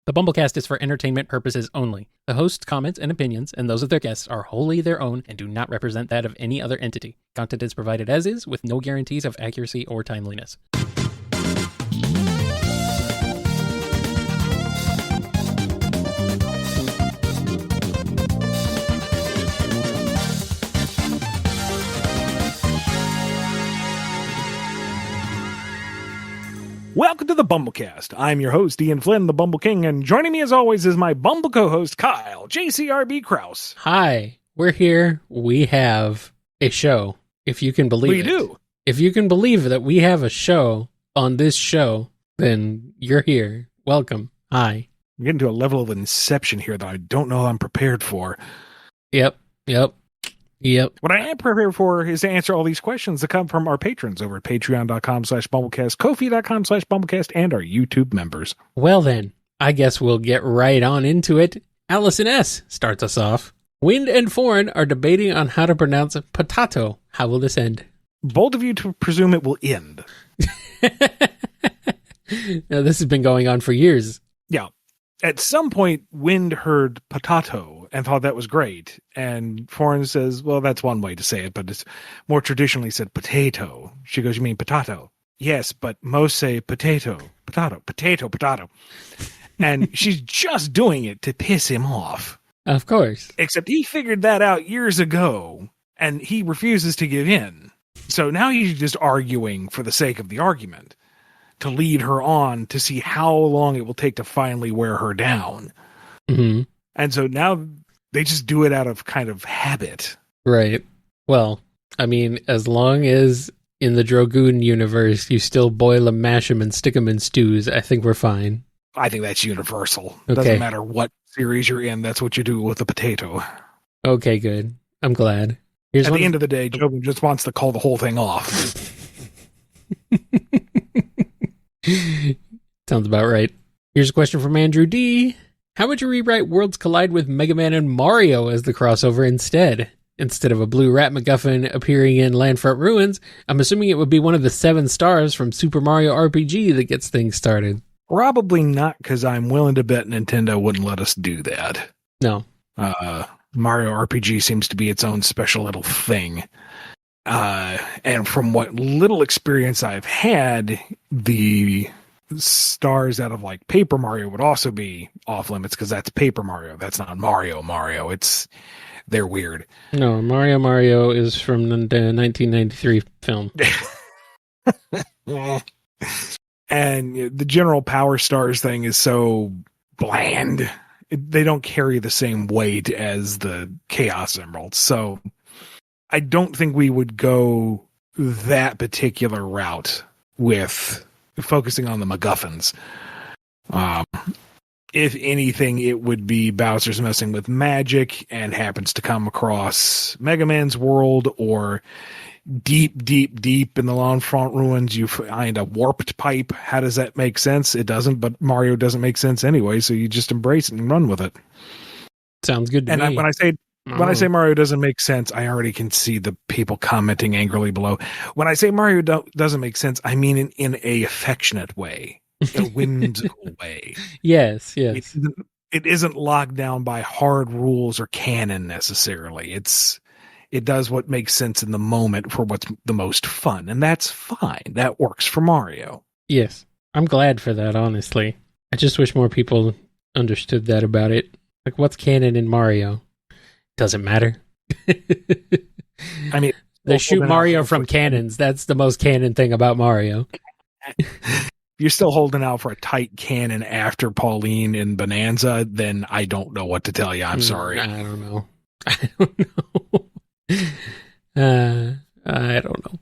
The BumbleKast is for entertainment purposes only. The host's comments and opinions, and those of their guests, are wholly their own and do not represent that of any other entity. Content is provided as is, with no guarantees of accuracy or timeliness. Welcome to the BumbleKast. I'm your host, Ian Flynn, the Bumble King, and joining me as always is my Bumble co-host, Kyle, JCRB Krause. Hi, we're here. We have a show, if you can believe it. We do. If you can believe that we have a show on this show, then you're here. Welcome. Hi. I'm getting to a level of inception here that I don't know I'm prepared for. Yep. What I am prepared for is to answer all these questions that come from our patrons over at patreon.com/BumbleKast, Ko-fi.com/BumbleKast, and our YouTube members. Well then, I guess we'll get right on into it. Allison S. starts us off. Wind and Foreign are debating on how to pronounce potato. How will this end? Bold of you to presume it will end. Now, this has been going on for years. Yeah. At some point, Wind heard potato and thought that was great. And Foreign says, well, that's one way to say it, but it's more traditionally said potato. She goes, you mean potato? Yes, but most say potato. And she's just doing it to piss him off. Of course. Except he figured that out years ago, and he refuses to give in. So now he's just arguing for the sake of the argument, to lead her on to see how long it will take to finally wear her down. Mm-hmm. And so now they just do it out of kind of habit. Right. Well, I mean, as long as in the Drogoon universe you still boil them, mash them, and stick them in stews, I think we're fine. I think that's universal. Okay. Doesn't matter what series you're in, that's what you do with a potato. Okay, good. I'm glad. At the end of the day, Job just wants to call the whole thing off. Sounds about right. Here's a question from Andrew D. How would you rewrite Worlds Collide with Mega Man and Mario as the crossover instead? Instead of a blue rat MacGuffin appearing in Landfront Ruins, I'm assuming it would be one of the 7 stars from Super Mario RPG that gets things started. Probably not, because I'm willing to bet Nintendo wouldn't let us do that. No. Mario RPG seems to be its own special little thing. And from what little experience I've had, the stars out of like Paper Mario would also be off limits, because that's Paper Mario. That's not Mario. They're weird. No, Mario is from the 1993 film. And the general Power Stars thing is so bland. They don't carry the same weight as the Chaos Emeralds. So I don't think we would go that particular route with focusing on the MacGuffins. If anything, it would be Bowser's messing with magic and happens to come across Mega Man's world, or deep in the Landfront Ruins, you find a warped pipe. How does that make sense? It doesn't, but Mario doesn't make sense anyway, so you just embrace it and run with it. Sounds good to me. And when I say Mario doesned make sense, I already can see the people commenting angrily below. When I say Mario doesn't make sense, I mean in a affectionate way, a whimsical way. Yes. It isn't locked down by hard rules or canon necessarily. It does what makes sense in the moment for what's the most fun, and that's fine. That works for Mario. Yes. I'm glad for that, honestly. I just wish more people understood that about it. Like, what's canon in Mario? Doesn't matter. I mean, they shoot Mario from cannons. That's the most canon thing about Mario. You're still holding out for a tight cannon after Pauline in Bonanza, then I don't know what to tell you. I'm sorry. I don't know. I don't know.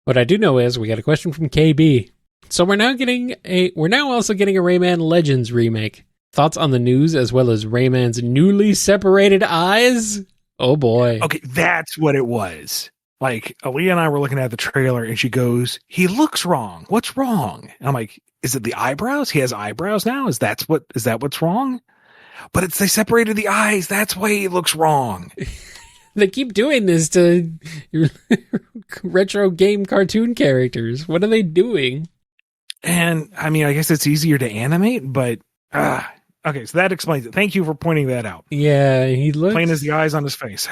What I do know is we got a question from KB. So we're now also getting a Rayman Legends remake. Thoughts on the news, as well as Rayman's newly separated eyes? Oh boy. Okay, that's what it was. Like, Aaliyah and I were looking at the trailer, and she goes, he looks wrong. What's wrong? And I'm like, is it the eyebrows? He has eyebrows now? Is that what's wrong? But they separated the eyes. That's why he looks wrong. They keep doing this to retro game cartoon characters. What are they doing? And, I mean, I guess it's easier to animate, but Okay, so that explains it. Thank you for pointing that out. Yeah, he looks Plain as the eyes on his face.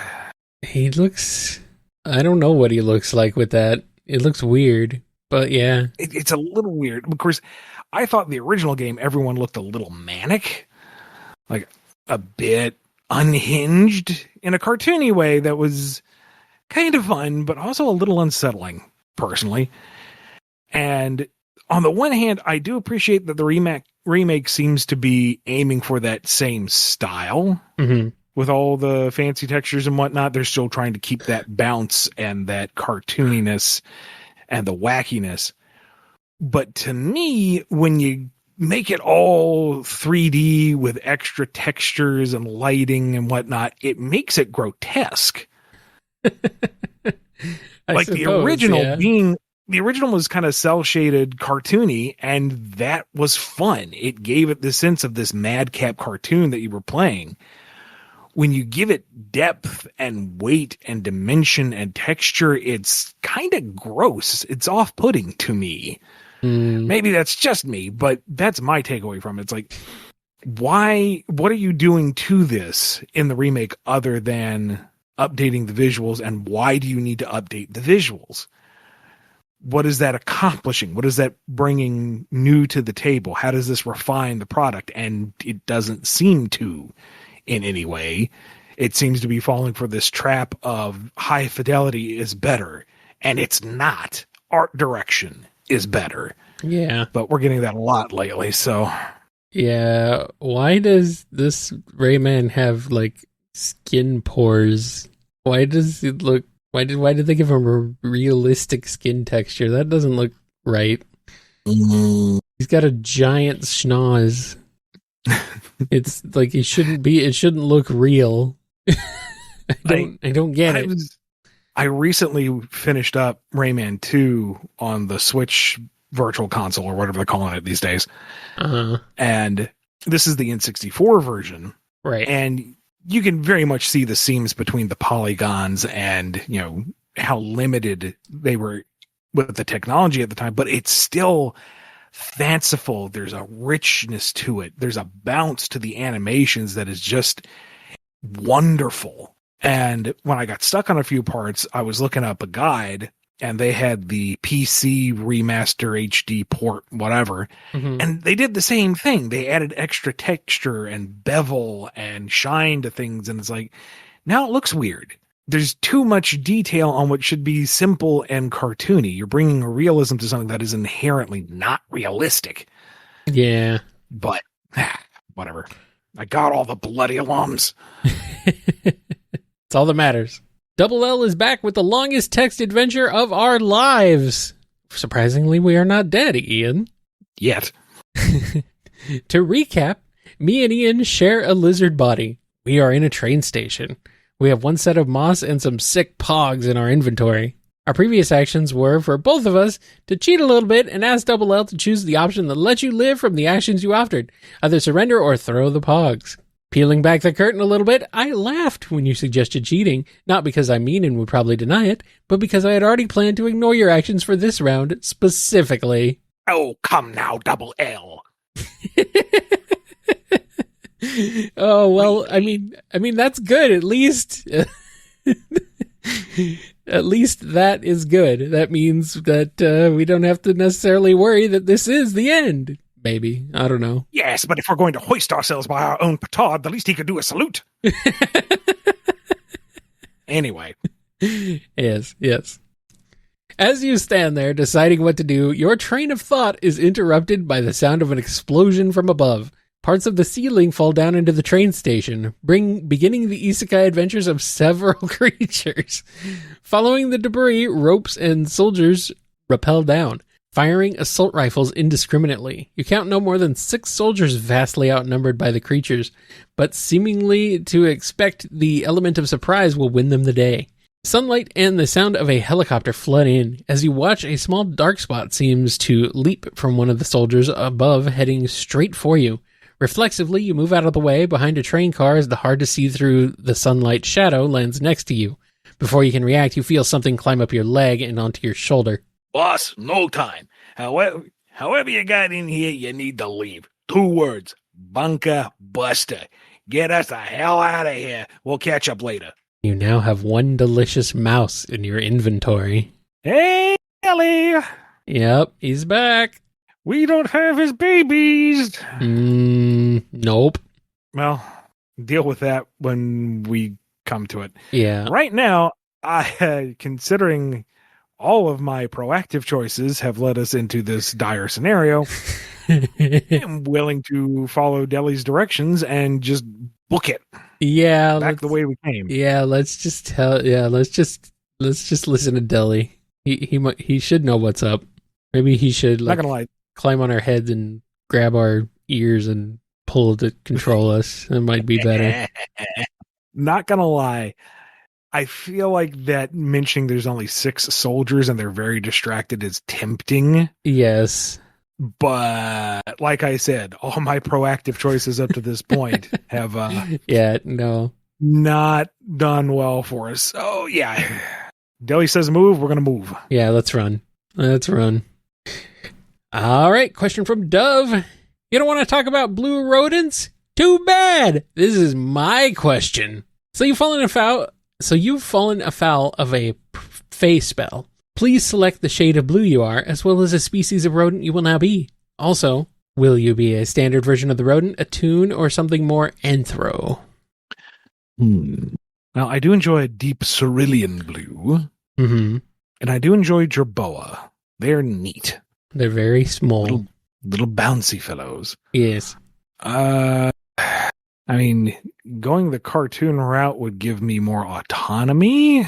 He looks. I don't know what he looks like with that. It looks weird, but yeah. It's a little weird. Of course, I thought the original game, everyone looked a little manic, like a bit unhinged in a cartoony way that was kind of fun, but also a little unsettling, personally. And on the one hand, I do appreciate that the remake seems to be aiming for that same style. Mm-hmm. With all the fancy textures and whatnot. They're still trying to keep that bounce and that cartooniness and the wackiness. But to me, when you make it all 3D with extra textures and lighting and whatnot, it makes it grotesque. Like the original was kind of cell shaded cartoony, and that was fun. It gave it the sense of this madcap cartoon that you were playing. When you give it depth and weight and dimension and texture, it's kind of gross. It's off-putting to me. Maybe that's just me, but that's my takeaway from it. It's like, what are you doing to this in the remake other than updating the visuals, and why do you need to update the visuals? What is that accomplishing? What is that bringing new to the table? How does this refine the product? And it doesn't seem to in any way. It seems to be falling for this trap of high fidelity is better, and it's not. Art direction is better. Yeah. But we're getting that a lot lately, so. Yeah. Why does this Rayman have, like, skin pores? Why does it look... Why did they give him a realistic skin texture? That doesn't look right. Mm-hmm. He's got a giant schnoz. It's like it shouldn't look real. I don't get it. I recently finished up Rayman 2 on the Switch Virtual Console, or whatever they're calling it these days. Uh-huh. And this is the N64 version. Right. And you can very much see the seams between the polygons and, you know, how limited they were with the technology at the time, but it's still fanciful. There's a richness to it. There's a bounce to the animations that is just wonderful. And when I got stuck on a few parts, I was looking up a guide, and they had the PC remaster HD port, whatever. Mm-hmm. And they did the same thing. They added extra texture and bevel and shine to things. And it's like, now it looks weird. There's too much detail on what should be simple and cartoony. You're bringing a realism to something that is inherently not realistic. Yeah. But whatever. I got all the bloody alums. It's all that matters. Double L is back with the longest text adventure of our lives. Surprisingly, we are not dead, Ian. Yet. To recap, me and Ian share a lizard body. We are in a train station. We have one set of moss and some sick pogs in our inventory. Our previous actions were for both of us to cheat a little bit and ask Double L to choose the option that lets you live from the actions you offered, either surrender or throw the pogs. Peeling back the curtain a little bit, I laughed when you suggested cheating, not because I'm mean and would probably deny it, but because I had already planned to ignore your actions for this round specifically. Oh, come now, Double L. Oh, well, I mean that's good. At least that is good. That means that we don't have to necessarily worry that this is the end. Maybe. I don't know. Yes, but if we're going to hoist ourselves by our own petard, the least he could do is salute. Anyway. Yes. As you stand there deciding what to do, your train of thought is interrupted by the sound of an explosion from above. Parts of the ceiling fall down into the train station, beginning the isekai adventures of several creatures. Following the debris, ropes and soldiers rappel down, firing assault rifles indiscriminately. You count no more than 6 soldiers vastly outnumbered by the creatures, but seemingly to expect the element of surprise will win them the day. Sunlight and the sound of a helicopter flood in. As you watch, a small dark spot seems to leap from one of the soldiers above, heading straight for you. Reflexively, you move out of the way behind a train car as the hard-to-see-through the sunlight shadow lands next to you. Before you can react, you feel something climb up your leg and onto your shoulder. Boss, no time. However you got in here, you need to leave. 2 words. bunker buster. Get us the hell out of here. We'll catch up later. You now have one delicious mouse in your inventory. Hey, Ellie. Yep, he's back. We don't have his babies. Nope. Well, deal with that when we come to it. Yeah. Right now, considering all of my proactive choices have led us into this dire scenario, I'm willing to follow Deli's directions and just book it. Yeah, back the way we came. Yeah, let's just listen to Deli. He should know what's up. Maybe he should Not gonna lie. climb on our heads and grab our ears and pull to control us. It might be better. Not gonna lie. I feel like that mentioning there's only 6 soldiers and they're very distracted is tempting. Yes. But like I said, all my proactive choices up to this point have not done well for us. So yeah. Deli says move, we're gonna move. Yeah, let's run. All right, question from Dove. You don't want to talk about blue rodents? Too bad. This is my question. So you've fallen afoul of a fey spell. Please select the shade of blue you are, as well as a species of rodent you will now be. Also, will you be a standard version of the rodent, a toon, or something more anthro? Well, I do enjoy a deep cerulean blue. Mm-hmm. And I do enjoy jerboa. They're neat. They're very small. Little bouncy fellows. Yes. I mean, going the cartoon route would give me more autonomy.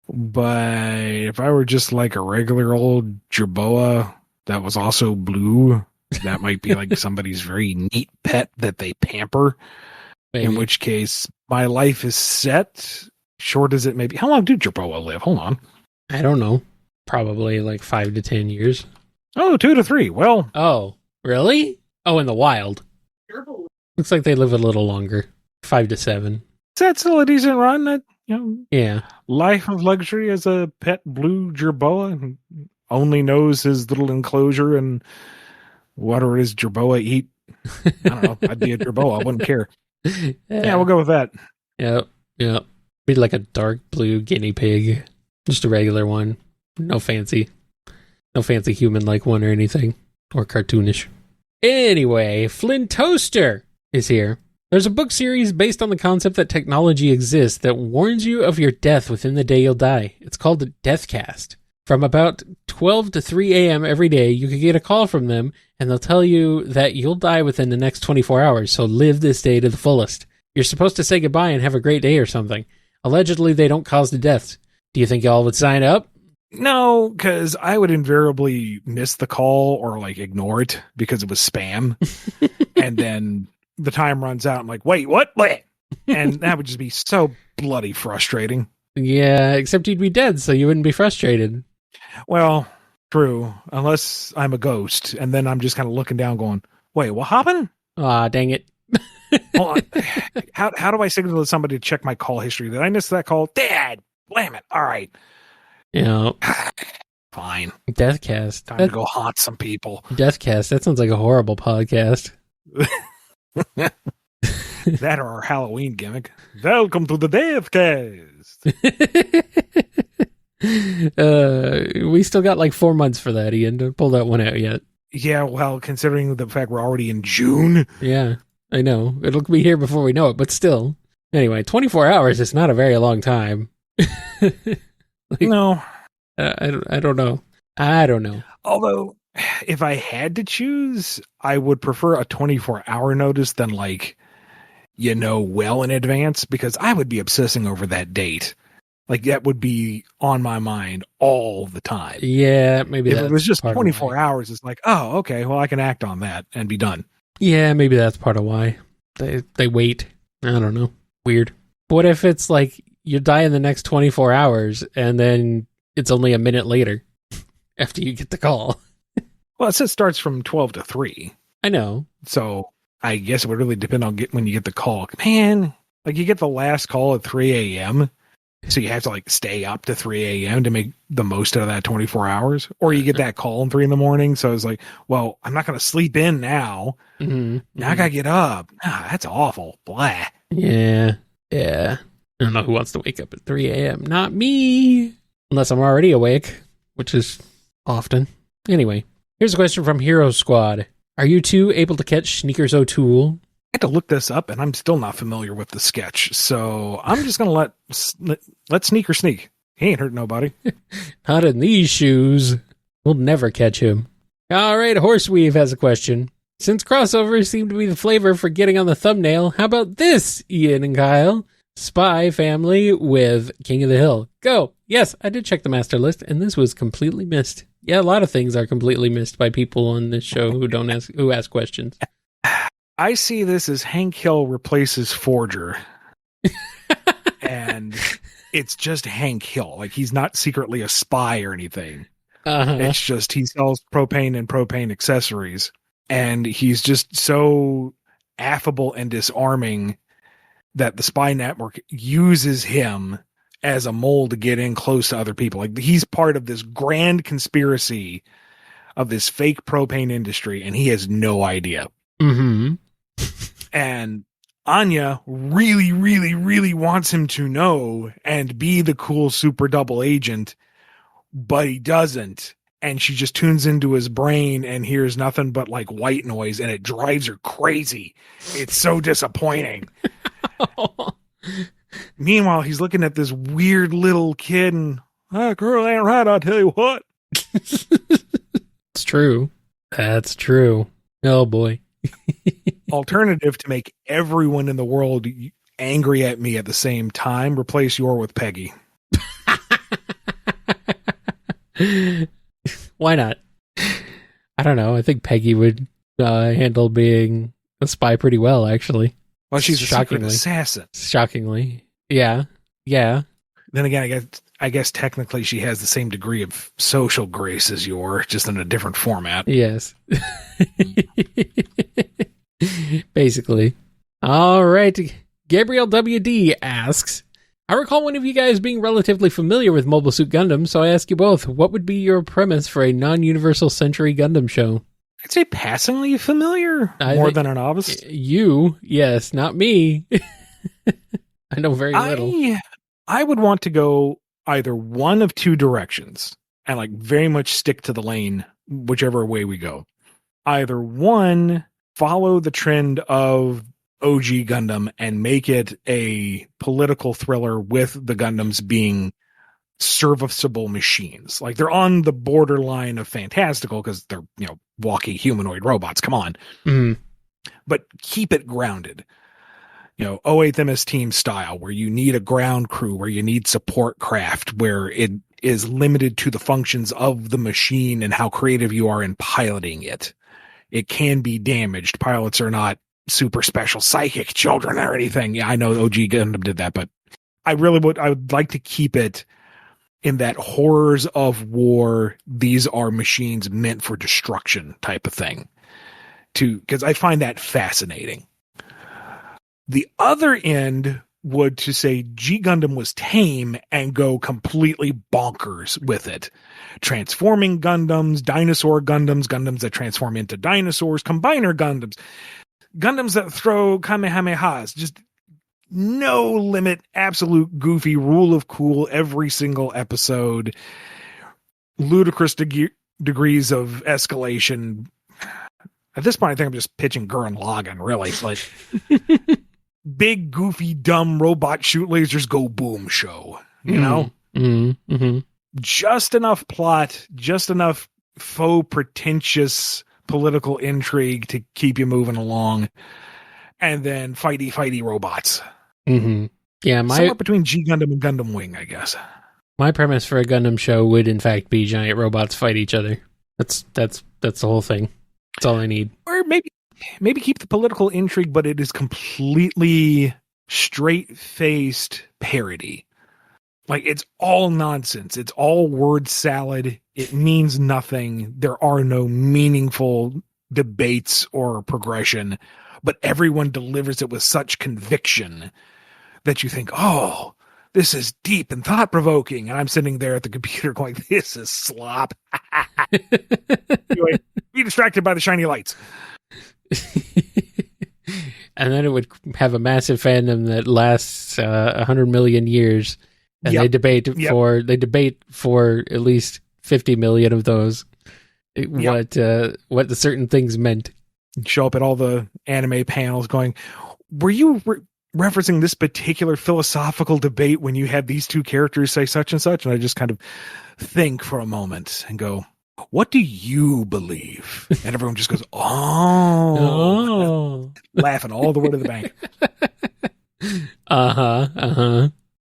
But if I were just like a regular old jerboa that was also blue, that might be like somebody's very neat pet that they pamper. Maybe. In which case, my life is set. Short as it may be. How long do jerboa live? Hold on. I don't know. Probably like 5 to 10 years. Oh, 2 to 3. Well. Oh, really? Oh, in the wild. Looks like they live a little longer. 5 to 7. That's still a decent run. Yeah. Life of luxury as a pet blue jerboa. Only knows his little enclosure and whatever it is jerboa eat. I don't know. I'd be a jerboa. I wouldn't care. Yeah, we'll go with that. Yep. Be like a dark blue guinea pig. Just a regular one. No fancy human-like one or anything. Or cartoonish. Anyway, Flynn Toaster is here. There's a book series based on the concept that technology exists that warns you of your death within the day you'll die. It's called the Deathcast. From about 12 to 3 a.m. every day, you can get a call from them, and they'll tell you that you'll die within the next 24 hours, so live this day to the fullest. You're supposed to say goodbye and have a great day or something. Allegedly, they don't cause the deaths. Do you think y'all would sign up? No, because I would invariably miss the call or like ignore it because it was spam. And then the time runs out. I'm like, wait, what? And that would just be so bloody frustrating. Yeah, except you'd be dead, so you wouldn't be frustrated. Well, true. Unless I'm a ghost. And then I'm just kind of looking down going, wait, what happened? Aw, dang it. Hold on. How do I signal to somebody to check my call history? Did I miss that call? Dad! Blam it. All right. Yeah. Fine. Deathcast. Time to go haunt some people. Deathcast. That sounds like a horrible podcast. That or our Halloween gimmick. Welcome to the Deathcast. We still got like 4 months for that, Ian. Don't pull that one out yet. Yeah, well, considering the fact we're already in June. Yeah, I know. It'll be here before we know it, but still. Anyway, 24 hours is not a very long time. No. I don't know. I don't know. Although, if I had to choose, I would prefer a 24-hour notice than well in advance, because I would be obsessing over that date. Like, that would be on my mind all the time. Yeah, maybe if it was just 24 hours, it's like, oh, okay, well, I can act on that and be done. Yeah, maybe that's part of why they wait. I don't know. Weird. What if it's like you die in the next 24 hours and then it's only a minute later after you get the call? Well, it says starts from 12 to 3. I know. So I guess it would really depend on when you get the call. Man, like you get the last call at 3 a.m. So you have to like stay up to 3 a.m. to make the most out of that 24 hours, or you get that call in 3 a.m. So it's like, well, I'm not going to sleep in now. Mm-hmm. Now I got to get up. Nah, that's awful. Blah. Yeah. I don't know who wants to wake up at 3 a.m. Not me. Unless I'm already awake, which is often. Anyway, here's a question from Hero Squad. Are you two able to catch Sneakers O'Toole? I had to look this up, and I'm still not familiar with the sketch, so I'm just going to let Sneaker sneak. He ain't hurt nobody. Not in these shoes. We'll never catch him. All right, Horseweave has a question. Since crossovers seem to be the flavor for getting on the thumbnail, how about this, Ian and Kyle? Spy Family with King of the Hill. Go! Yes, I did check the master list, and this was completely missed. Yeah, a lot of things are completely missed by people on this show who ask questions. I see this as Hank Hill replaces Forger. And it's just Hank Hill. Like, he's not secretly a spy or anything. Uh-huh. It's just he sells propane and propane accessories. And he's just so affable and disarming that the spy network uses him as a mole to get in close to other people. Like, he's part of this grand conspiracy of this fake propane industry, and he has no idea. Mm-hmm. And Anya really, really, really wants him to know and be the cool super double agent, but he doesn't. And she just tunes into his brain and hears nothing but like white noise, and it drives her crazy. It's so disappointing. Meanwhile, he's looking at this weird little kid and, girl ain't right, I'll tell you what. It's true. That's true. Oh boy. Alternative to make everyone in the world angry at me at the same time, replace Yor with Peggy. Why not? I don't know. I think Peggy would handle being a spy pretty well, actually. Well, she's a secret assassin. Shockingly. Yeah. Then again, I guess technically she has the same degree of social grace as Yor, just in a different format. Yes. Basically. All right. Gabriel WD asks, I recall one of you guys being relatively familiar with Mobile Suit Gundam, so I ask you both, what would be your premise for a non-Universal Century Gundam show? I'd say passingly familiar, more than a novice. You, yes, not me. I know very little. I would want to go either one of two directions and like very much stick to the lane, whichever way we go. Either one, follow the trend of OG Gundam and make it a political thriller with the Gundams being serviceable machines. Like, they're on the borderline of fantastical because they're, walking humanoid robots. Come on. Mm. But keep it grounded. 08th MS Team style, where you need a ground crew, where you need support craft, where it is limited to the functions of the machine and how creative you are in piloting it. It can be damaged. Pilots are not super special psychic children or anything. Yeah, I know OG Gundam did that, but I would like to keep it in that horrors of war, these are machines meant for destruction type of thing. Because I find that fascinating. The other end would to say G Gundam was tame and go completely bonkers with it. Transforming Gundams, dinosaur Gundams, Gundams that transform into dinosaurs, combiner Gundams that throw Kamehamehas, just no limit, absolute goofy, rule of cool every single episode, ludicrous degrees of escalation. At this point, I think I'm just pitching Gurren Lagann, really. Like, big, goofy, dumb robot shoot lasers go boom show, you know? Mm-hmm. Mm-hmm. Just enough plot, just enough faux pretentious political intrigue to keep you moving along, and then fighty robots. Mm-hmm. Yeah, somewhere between G Gundam and Gundam Wing, I guess. My premise for a Gundam show would, in fact, be giant robots fight each other. That's the whole thing. That's all I need. Or maybe keep the political intrigue, but it is completely straight-faced parody. Like, it's all nonsense. It's all word salad. It means nothing. There are no meaningful debates or progression, but everyone delivers it with such conviction that you think, oh, this is deep and thought provoking. And I'm sitting there at the computer going, this is slop. Anyway, be distracted by the shiny lights. And then it would have a massive fandom that lasts 100 million years. And they debate for at least 50 million of those what the certain things meant. Show up at all the anime panels going, were you referencing this particular philosophical debate when you had these two characters say such and such? And I just kind of think for a moment and go, what do you believe? And everyone just goes, oh. Laughing all the way to the bank.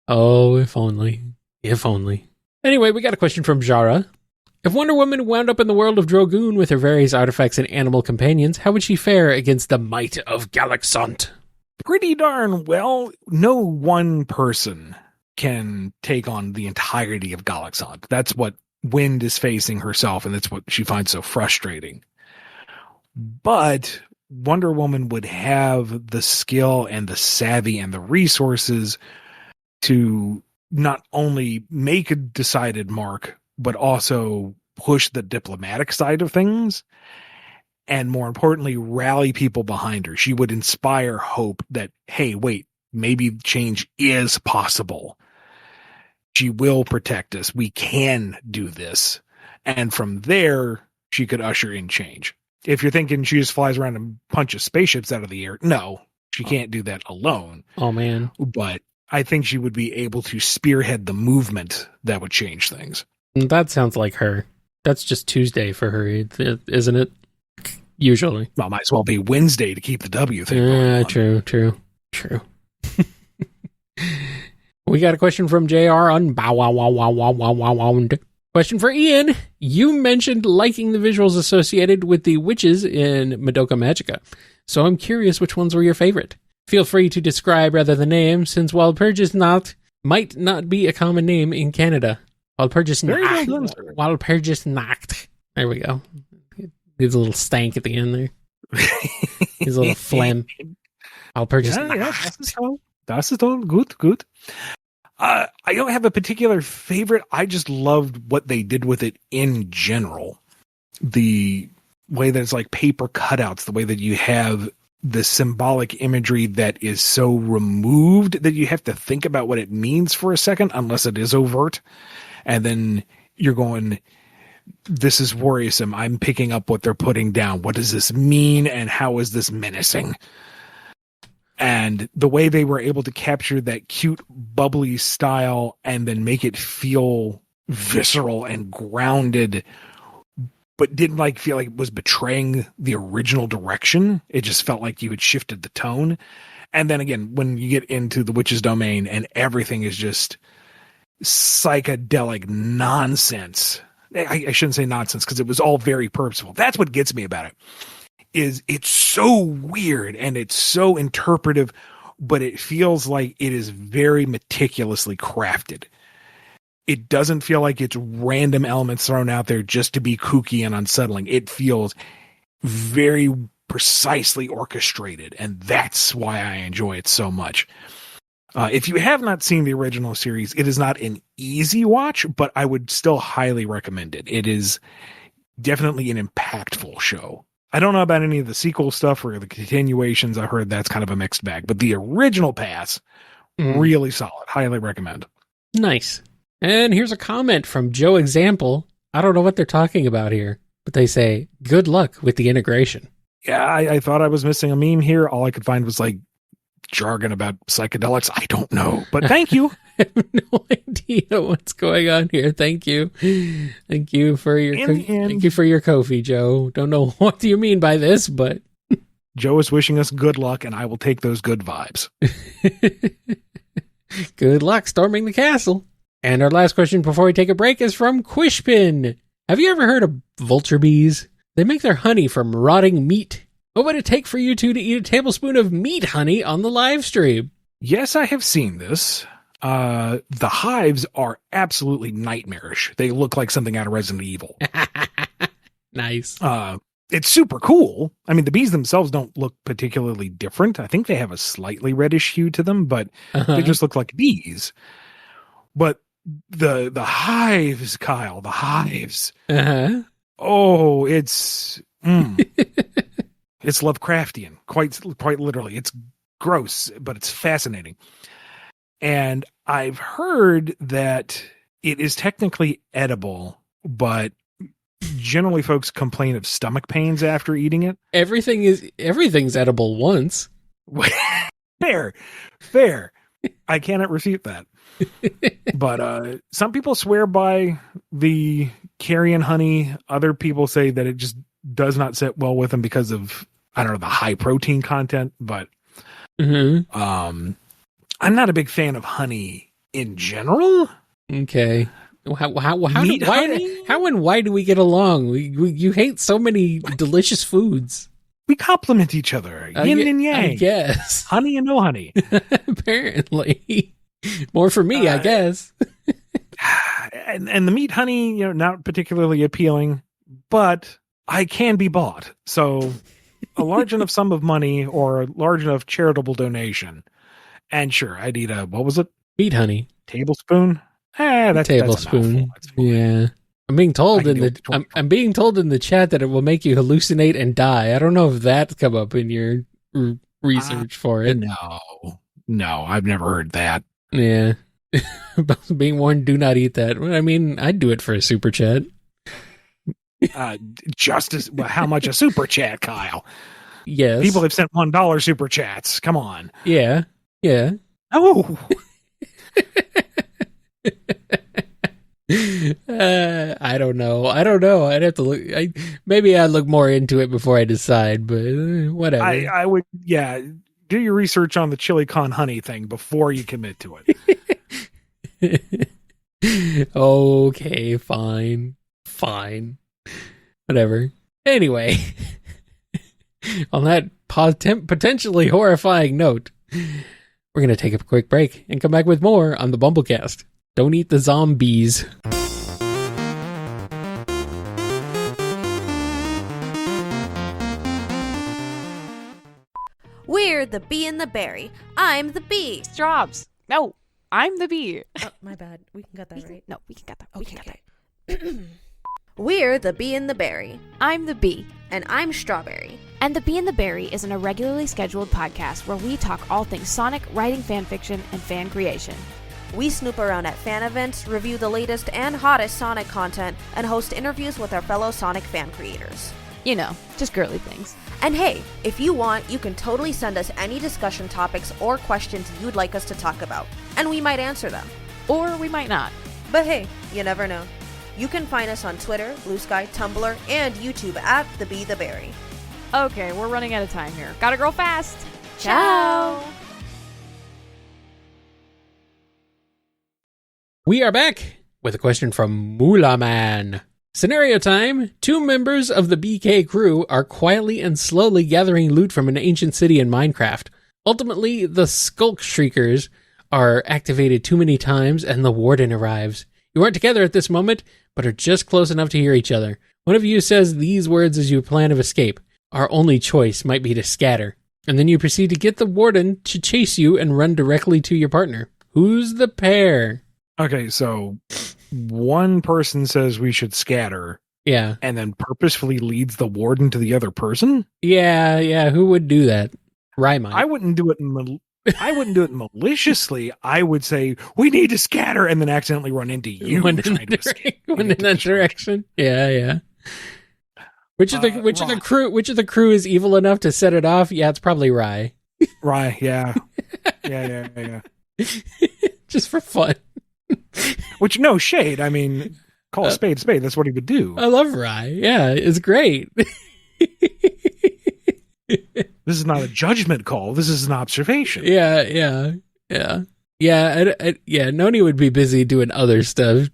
Oh, if only. If only. Anyway, we got a question from Jara. If Wonder Woman wound up in the world of Drogoon with her various artifacts and animal companions, how would she fare against the might of Galaxont? Pretty darn well. No one person can take on the entirety of Galaxont. That's what Wind is facing herself, and that's what she finds so frustrating. But Wonder Woman would have the skill and the savvy and the resources to not only make a decided mark, but also push the diplomatic side of things, and more importantly, rally people behind her. She would inspire hope that, hey, wait, maybe change is possible. She will protect us. We can do this. And from there, she could usher in change. If you're thinking she just flies around and punches spaceships out of the air, no, she can't do that alone. Oh, man. But I think she would be able to spearhead the movement that would change things. That sounds like her. That's just Tuesday for her, isn't it? Usually. Well, might as well be Wednesday to keep the W thing going on. True. We got a question from JR on Bow Wow Wow Wow Wow Wow Wow Wow. Question for Ian. You mentioned liking the visuals associated with the witches in Madoka Magica. So I'm curious which ones were your favorite. Feel free to describe rather than name, since Walpurgis might not be a common name in Canada. Walpurgis Nacht. There we go. There's a little stank at the end there. There's a little phlegm. Walpurgis Nacht. Das ist all good. I don't have a particular favorite. I just loved what they did with it in general. The way that it's like paper cutouts, the way that you have the symbolic imagery that is so removed that you have to think about what it means for a second, unless it is overt. And then you're going, this is worrisome. I'm picking up what they're putting down. What does this mean? And how is this menacing? And the way they were able to capture that cute, bubbly style and then make it feel visceral and grounded, but didn't feel like it was betraying the original direction. It just felt like you had shifted the tone. And then again, when you get into the witch's domain and everything is just psychedelic nonsense. I shouldn't say nonsense because it was all very purposeful. That's what gets me about it. Is it's so weird and it's so interpretive, but it feels like it is very meticulously crafted. It doesn't feel like it's random elements thrown out there just to be kooky and unsettling. It feels very precisely orchestrated, and that's why I enjoy it so much. If you have not seen the original series, it is not an easy watch, but I would still highly recommend it. It is definitely an impactful show. I don't know about any of the sequel stuff or the continuations. I heard that's kind of a mixed bag, but the original pass, really solid. Highly recommend. Nice. And here's a comment from Joe Example. I don't know what they're talking about here, but they say, good luck with the integration. Yeah, I thought I was missing a meme here. All I could find was jargon about psychedelics. I don't know, but thank you. I have no idea what's going on here. Thank you. Thank you for your Ko-fi, Joe. Don't know what do you mean by this, but Joe is wishing us good luck, and I will take those good vibes. Good luck storming the castle. And our last question before we take a break is from Quishpin. Have you ever heard of vulture bees? They make their honey from rotting meat. What would it take for you two to eat a tablespoon of meat honey on the live stream? Yes, I have seen this. The hives are absolutely nightmarish. They look like something out of Resident Evil. Nice. It's super cool. I mean, the bees themselves don't look particularly different. I think they have a slightly reddish hue to them, but they just look like bees. But the hives, Kyle, the hives. Uh-huh. Oh, it's it's Lovecraftian, quite literally. It's gross, but it's fascinating. And I've heard that it is technically edible, but generally folks complain of stomach pains after eating it. Everything's edible once. Fair. I cannot refute that. But some people swear by the carrion honey. Other people say that it just does not sit well with them because of, I don't know, the high protein content. But I'm not a big fan of honey in general. Okay. How and why do we get along? You hate so many delicious foods. We complement each other. Yin and yang. I guess. Honey and no honey. Apparently. More for me, I guess. And the meat honey, not particularly appealing, but I can be bought. So a large enough sum of money or a large enough charitable donation. And sure, I'd eat what was it? Meat honey. Tablespoon? That's tablespoon. Yeah. I'm being told I'm being told in the chat that it will make you hallucinate and die. I don't know if that's come up in your research for it. No, I've never heard that. Yeah. Being warned, do not eat that. I mean, I'd do it for a super chat. How much a super chat, Kyle? Yes. People have sent $1 super chats. Come on. Yeah. Oh. I don't know. I'd have to look. Maybe I'd look more into it before I decide, but whatever. I would, do your research on the chili con honey thing before you commit to it. Okay, fine. Whatever. Anyway, on that potentially horrifying note, we're going to take a quick break and come back with more on the BumbleKast. Don't eat the zombies. We're the bee and the berry. I'm the bee. Strawbz. No, I'm the bee. Oh, my bad. We can cut that, right? No, we can cut that. Okay. We're the bee and the berry. I'm the bee. And I'm Strawberry. And The Bee and the Berry is an irregularly scheduled podcast where we talk all things Sonic, writing fan fiction, and fan creation. We snoop around at fan events, review the latest and hottest Sonic content, and host interviews with our fellow Sonic fan creators. You know, just girly things. And hey, if you want, you can totally send us any discussion topics or questions you'd like us to talk about, and we might answer them. Or we might not. But hey, you never know. You can find us on Twitter, Blue Sky, Tumblr, and YouTube at The Bee The Berry. Okay, we're running out of time here. Gotta grow fast. Ciao! We are back with a question from Moolah Man. Scenario time. 2 members of the BK crew are quietly and slowly gathering loot from an ancient city in Minecraft. Ultimately, the Skulk Shriekers are activated too many times and the warden arrives. You aren't together at this moment, but are just close enough to hear each other. One of you says these words as you plan of escape. Our only choice might be to scatter. And then you proceed to get the warden to chase you and run directly to your partner. Who's the pair? Okay, so one person says we should scatter. Yeah. And then purposefully leads the warden to the other person? Yeah. Who would do that? Rayman. I wouldn't do it maliciously. I would say, we need to scatter, and then accidentally run into you. Went in that direction. Yeah. Which of the crew is evil enough to set it off? Yeah, it's probably Rai. Rai, yeah. Yeah. Just for fun. Which, no shade. I mean, call a spade a spade. That's what he would do. I love Rai. Yeah, it's great. This is not a judgment call. This is an observation. Yeah. Noni would be busy doing other stuff.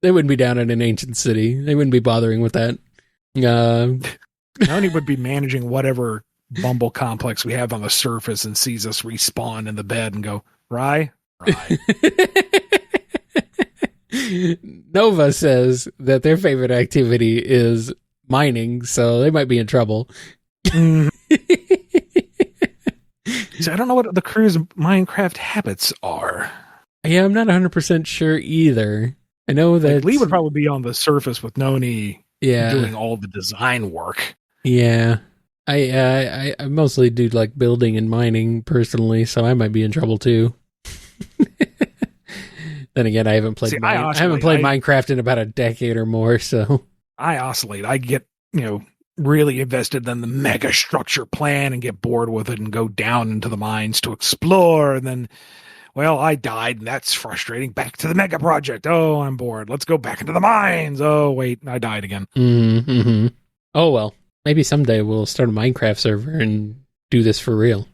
They wouldn't be down in an ancient city. They wouldn't be bothering with that. Noni would be managing whatever Bumble complex we have on the surface and sees us respawn in the bed and go, Rai. Nova says that their favorite activity is mining, so they might be in trouble. So I don't know what the crew's Minecraft habits are. Yeah, I'm not 100% sure either. I know that Like, Lee would probably be on the surface with Noni yeah, doing all the design work. yeah. I mostly do like building and mining personally, so I might be in trouble too. Then again, I haven't played Minecraft in about a decade or more, so I oscillate. I get, really invested in the mega structure plan and get bored with it and go down into the mines to explore. And then, well, I died and that's frustrating. Back to the mega project. Oh, I'm bored. Let's go back into the mines. Oh, wait, I died again. Mm-hmm. Oh, well, maybe someday we'll start a Minecraft server and do this for real.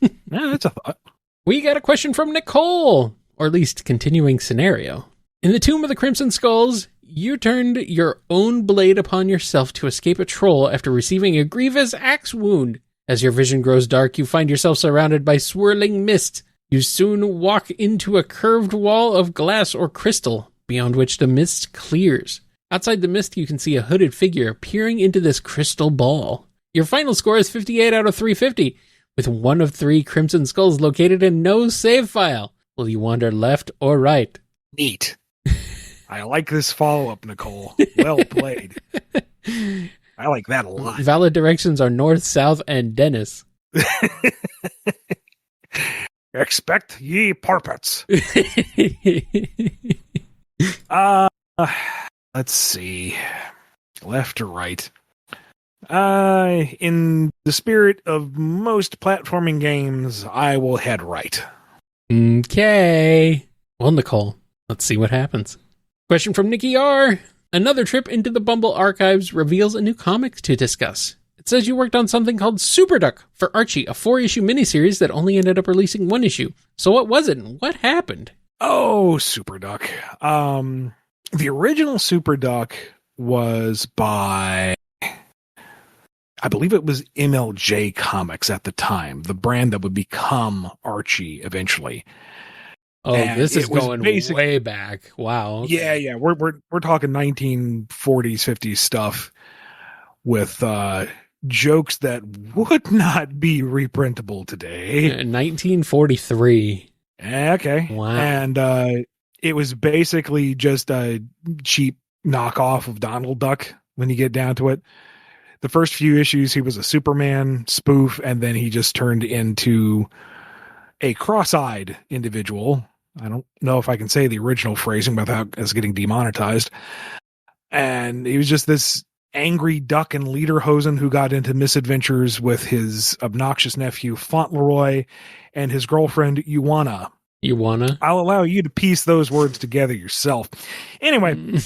Yeah, that's a thought. We got a question from Nicole, or at least continuing scenario. In the Tomb of the Crimson Skulls, you turned your own blade upon yourself to escape a troll after receiving a grievous axe wound. As your vision grows dark, you find yourself surrounded by swirling mist. You soon walk into a curved wall of glass or crystal, beyond which the mist clears. Outside the mist, you can see a hooded figure peering into this crystal ball. Your final score is 58 out of 350, with one of 3 Crimson Skulls located in no save file. Will you wander left or right? Neat. I like this follow-up, Nicole. Well played. I like that a lot. Valid directions are north, south, and Dennis. Expect ye parpets. Let's see. Left or right? In the spirit of most platforming games, I will head right. Okay. Well, Nicole, let's see what happens. Question from Nikki R. Another trip into the Bumble archives reveals a new comic to discuss. It says you worked on something called Super Duck for Archie, a 4-issue miniseries that only ended up releasing 1 issue. So what was it and what happened? Oh, Super Duck. The original Super Duck was by, I believe it was MLJ Comics at the time, the brand that would become Archie eventually. Oh, and this is going way back. Wow. Okay. Yeah. We're talking 1940s, 50s stuff with jokes that would not be reprintable today. 1943. Okay. Wow. And it was basically just a cheap knockoff of Donald Duck when you get down to it. The first few issues, he was a Superman spoof, and then he just turned into a cross-eyed individual. I don't know if I can say the original phrasing without us getting demonetized. And he was just this angry duck and lederhosen who got into misadventures with his obnoxious nephew Fauntleroy and his girlfriend Ioana. I'll allow you to piece those words together yourself. Anyway,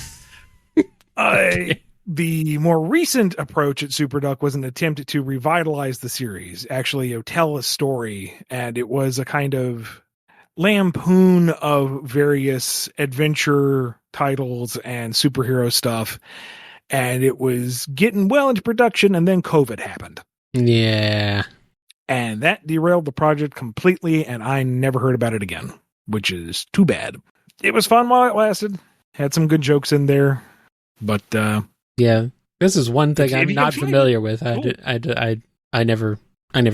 the more recent approach at Super Duck was an attempt to revitalize the series, actually tell a story, and it was a kind of lampoon of various adventure titles and superhero stuff, and it was getting well into production, and then COVID happened. Yeah. And that derailed the project completely, and I never heard about it again, which is too bad. It was fun while it lasted. Had some good jokes in there, but yeah, this is one thing I'm not familiar with. I never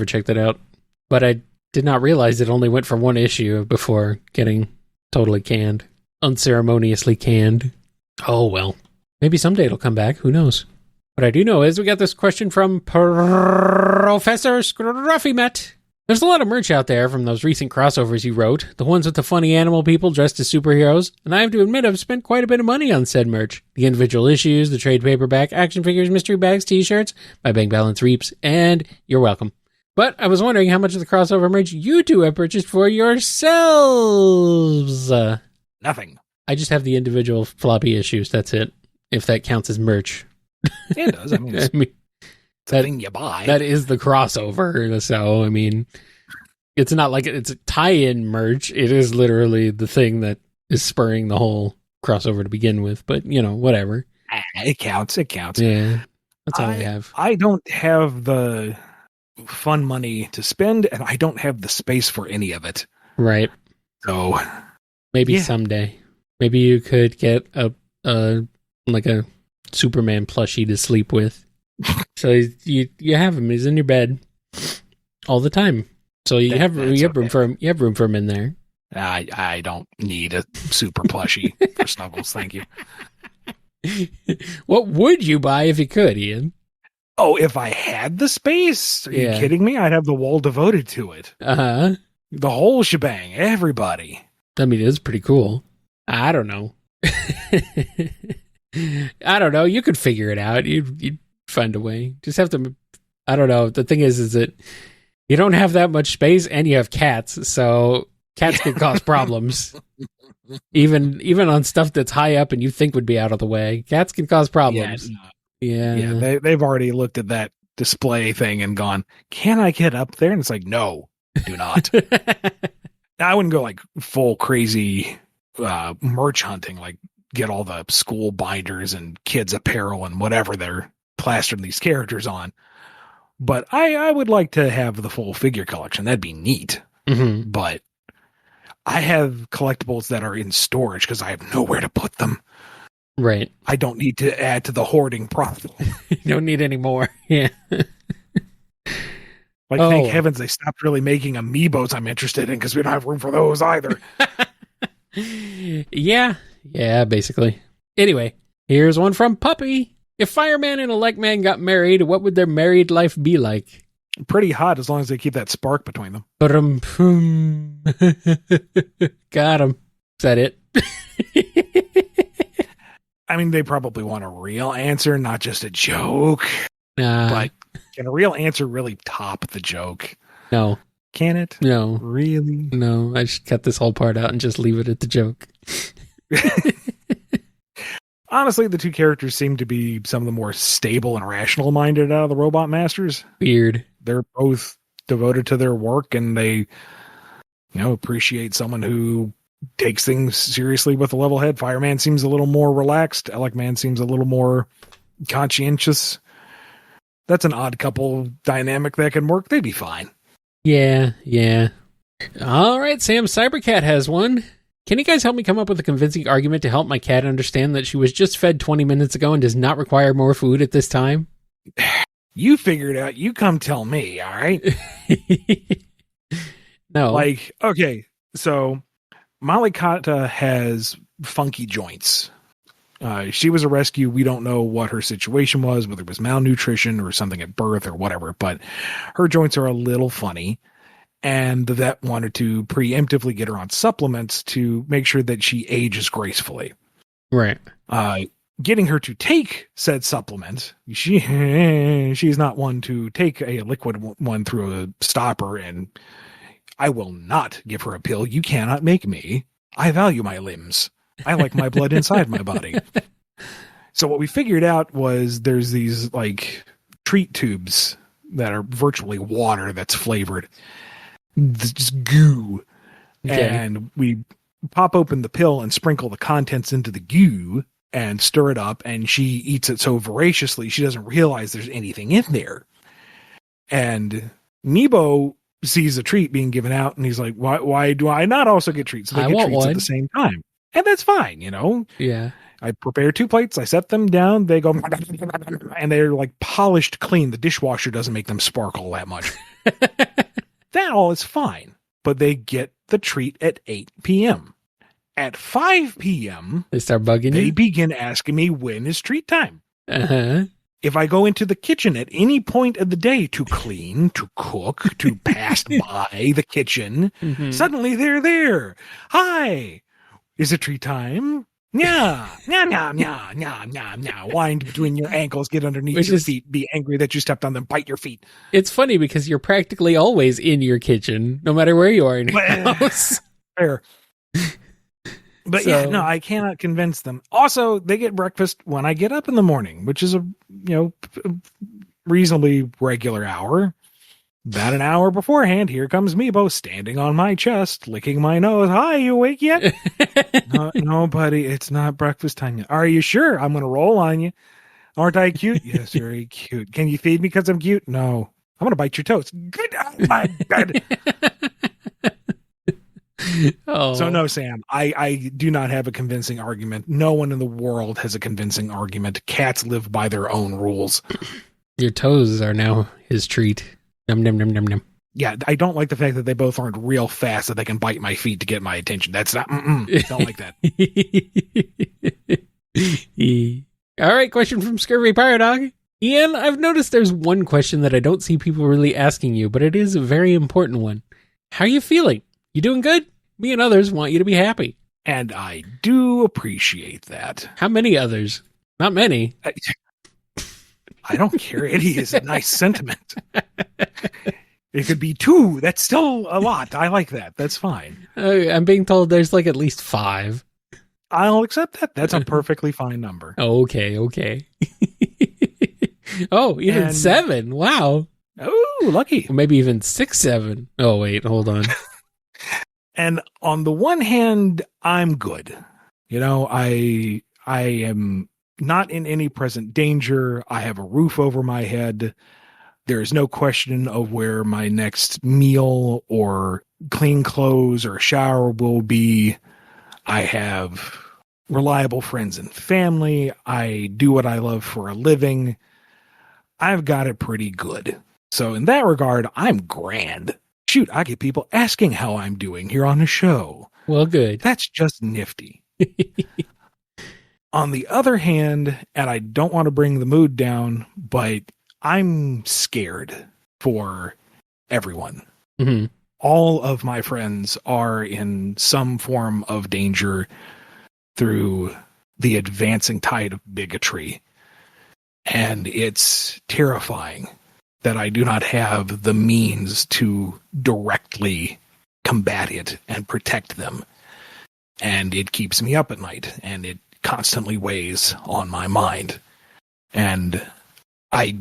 checked it out, but I did not realize it only went for 1 issue before getting totally canned, unceremoniously canned. Oh well, maybe someday it'll come back. Who knows? What I do know is we got this question from Professor Scruffymet. There's a lot of merch out there from those recent crossovers you wrote, the ones with the funny animal people dressed as superheroes, and I have to admit I've spent quite a bit of money on said merch. The individual issues, the trade paperback, action figures, mystery bags, t-shirts, my bank balance reaps, and you're welcome. But I was wondering how much of the crossover merch you two have purchased for yourselves. Nothing. I just have the individual floppy issues, that's it, if that counts as merch. It does. I mean, it's the thing you buy. That is the crossover. So, I mean, it's not like it's a tie-in merch. It is literally the thing that is spurring the whole crossover to begin with. But, whatever. It counts. Yeah. That's all I have. I don't have the fun money to spend, and I don't have the space for any of it. Right. So, maybe someday. Maybe you could get a Superman plushie to sleep with. So you have him. He's in your bed all the time. So you have room for him. You have room for him in there. I don't need a super plushie for Snuggles. Thank you. What would you buy if you could, Ian? Oh, if I had the space? Are you kidding me? I'd have the wall devoted to it. Uh-huh. The whole shebang. Everybody. I mean, it is pretty cool. I don't know. I don't know. You could figure it out. You'd find a way. Just have to... I don't know. The thing is that you don't have that much space and you have cats, so cats can cause problems. Even on stuff that's high up and you think would be out of the way, cats can cause problems. Yeah. They've already looked at that display thing and gone, can I get up there? And it's like, no, do not. I wouldn't go like full crazy merch hunting, like get all the school binders and kids apparel and whatever they're plastering these characters on. But I would like to have the full figure collection. That'd be neat. Mm-hmm. But I have collectibles that are in storage because I have nowhere to put them. Right. I don't need to add to the hoarding problem. You don't need any more. Yeah. Thank heavens they stopped really making amiibos I'm interested in because we don't have room for those either. Yeah, basically. Anyway, here's one from Puppy. If Fireman and Electman got married, what would their married life be like? Pretty hot as long as they keep that spark between them. Got him. Is that it? I mean, they probably want a real answer, not just a joke. But can a real answer really top the joke? No. Can it? No. Really? No, I should cut this whole part out and just leave it at the joke. Honestly, the two characters seem to be some of the more stable and rational minded out of the Robot Masters. Weird. They're both devoted to their work and they, appreciate someone who takes things seriously with a level head. Fireman seems a little more relaxed. Electman seems a little more conscientious. That's an odd couple dynamic that can work. They'd be fine. Yeah. All right, Sam Cybercat has one. Can you guys help me come up with a convincing argument to help my cat understand that she was just fed 20 minutes ago and does not require more food at this time? You figure it out. You come tell me, all right? No. Okay, so Molly Kata has funky joints. She was a rescue. We don't know what her situation was, whether it was malnutrition or something at birth or whatever, but her joints are a little funny. And the vet wanted to preemptively get her on supplements to make sure that she ages gracefully. Right. Getting her to take said supplement, she's not one to take a liquid one through a stopper, and I will not give her a pill. You cannot make me. I value my limbs. I like my blood inside my body. So what we figured out was there's these treat tubes that are virtually water that's flavored. Just goo. Okay. And we pop open the pill and sprinkle the contents into the goo and stir it up, and she eats it so voraciously she doesn't realize there's anything in there. And Nebo sees a treat being given out and he's like, why do I not also get treats? So they get treats at the same time. And that's fine, Yeah. I prepare 2 plates, I set them down, they go and they're polished clean. The dishwasher doesn't make them sparkle that much. That all is fine, but they get the treat at 8 p.m. At 5 p.m., they start bugging they you? begin asking me when is treat time. Uh-huh. If I go into the kitchen at any point of the day to clean, to cook, to pass by the kitchen, suddenly they're there. Hi, is it treat time? Nya, nya, nya, nya, nya, nya, nya. Wind between your ankles, get underneath your feet, be angry that you stepped on them, bite your feet. It's funny because you're practically always in your kitchen, no matter where you are in your house. Fair. But I cannot convince them. Also, they get breakfast when I get up in the morning, which is a reasonably regular hour. About an hour beforehand, here comes Meebo standing on my chest, licking my nose. Hi, you awake yet? No, buddy, it's not breakfast time yet. Are you sure? I'm going to roll on you. Aren't I cute? Yes, very cute. Can you feed me because I'm cute? No. I'm going to bite your toes. Good. Oh, my God. Oh. So no, Sam, I do not have a convincing argument. No one in the world has a convincing argument. Cats live by their own rules. Your toes are now his treat. Num, num, num, num, num. Yeah, I don't like the fact that they both learned real fast that they can bite my feet to get my attention. That's not, don't like that. All right, question from Scurvy Pyrodog. Ian, I've noticed there's one question that I don't see people really asking you, but it is a very important one. How are you feeling? You doing good? Me and others want you to be happy. And I do appreciate that. How many others? Not many. I don't care. It is a nice sentiment. It could be 2. That's still a lot. I like that. That's fine. I'm being told there's like at least 5. I'll accept that. That's a perfectly fine number. Okay. Oh, even 7. Wow. Oh, lucky. Maybe even 6, 7. Oh, wait, hold on. And on the one hand, I'm good. You know, I am not in any present danger. I have a roof over my head. There is no question of where my next meal or clean clothes or shower will be. I have reliable friends and family. I do what I love for a living. I've got it pretty good. So in that regard, I'm grand. Shoot, I get people asking how I'm doing here on the show. Well, good. That's just nifty. On the other hand, and I don't want to bring the mood down, but I'm scared for everyone. Mm-hmm. All of my friends are in some form of danger through the advancing tide of bigotry. And it's terrifying that I do not have the means to directly combat it and protect them. And it keeps me up at night, and it constantly weighs on my mind. And I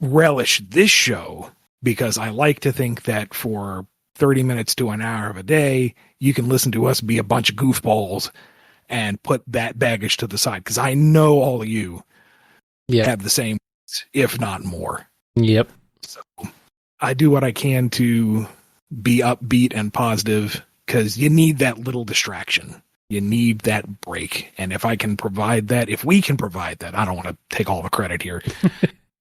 relish this show because I like to think that for 30 minutes to an hour of a day, you can listen to us be a bunch of goofballs and put that baggage to the side. Because I know all of you have the same, if not more. Yep. So I do what I can to be upbeat and positive because you need that little distraction. You need that break. And if I can provide that, if we can provide that, I don't want to take all the credit here.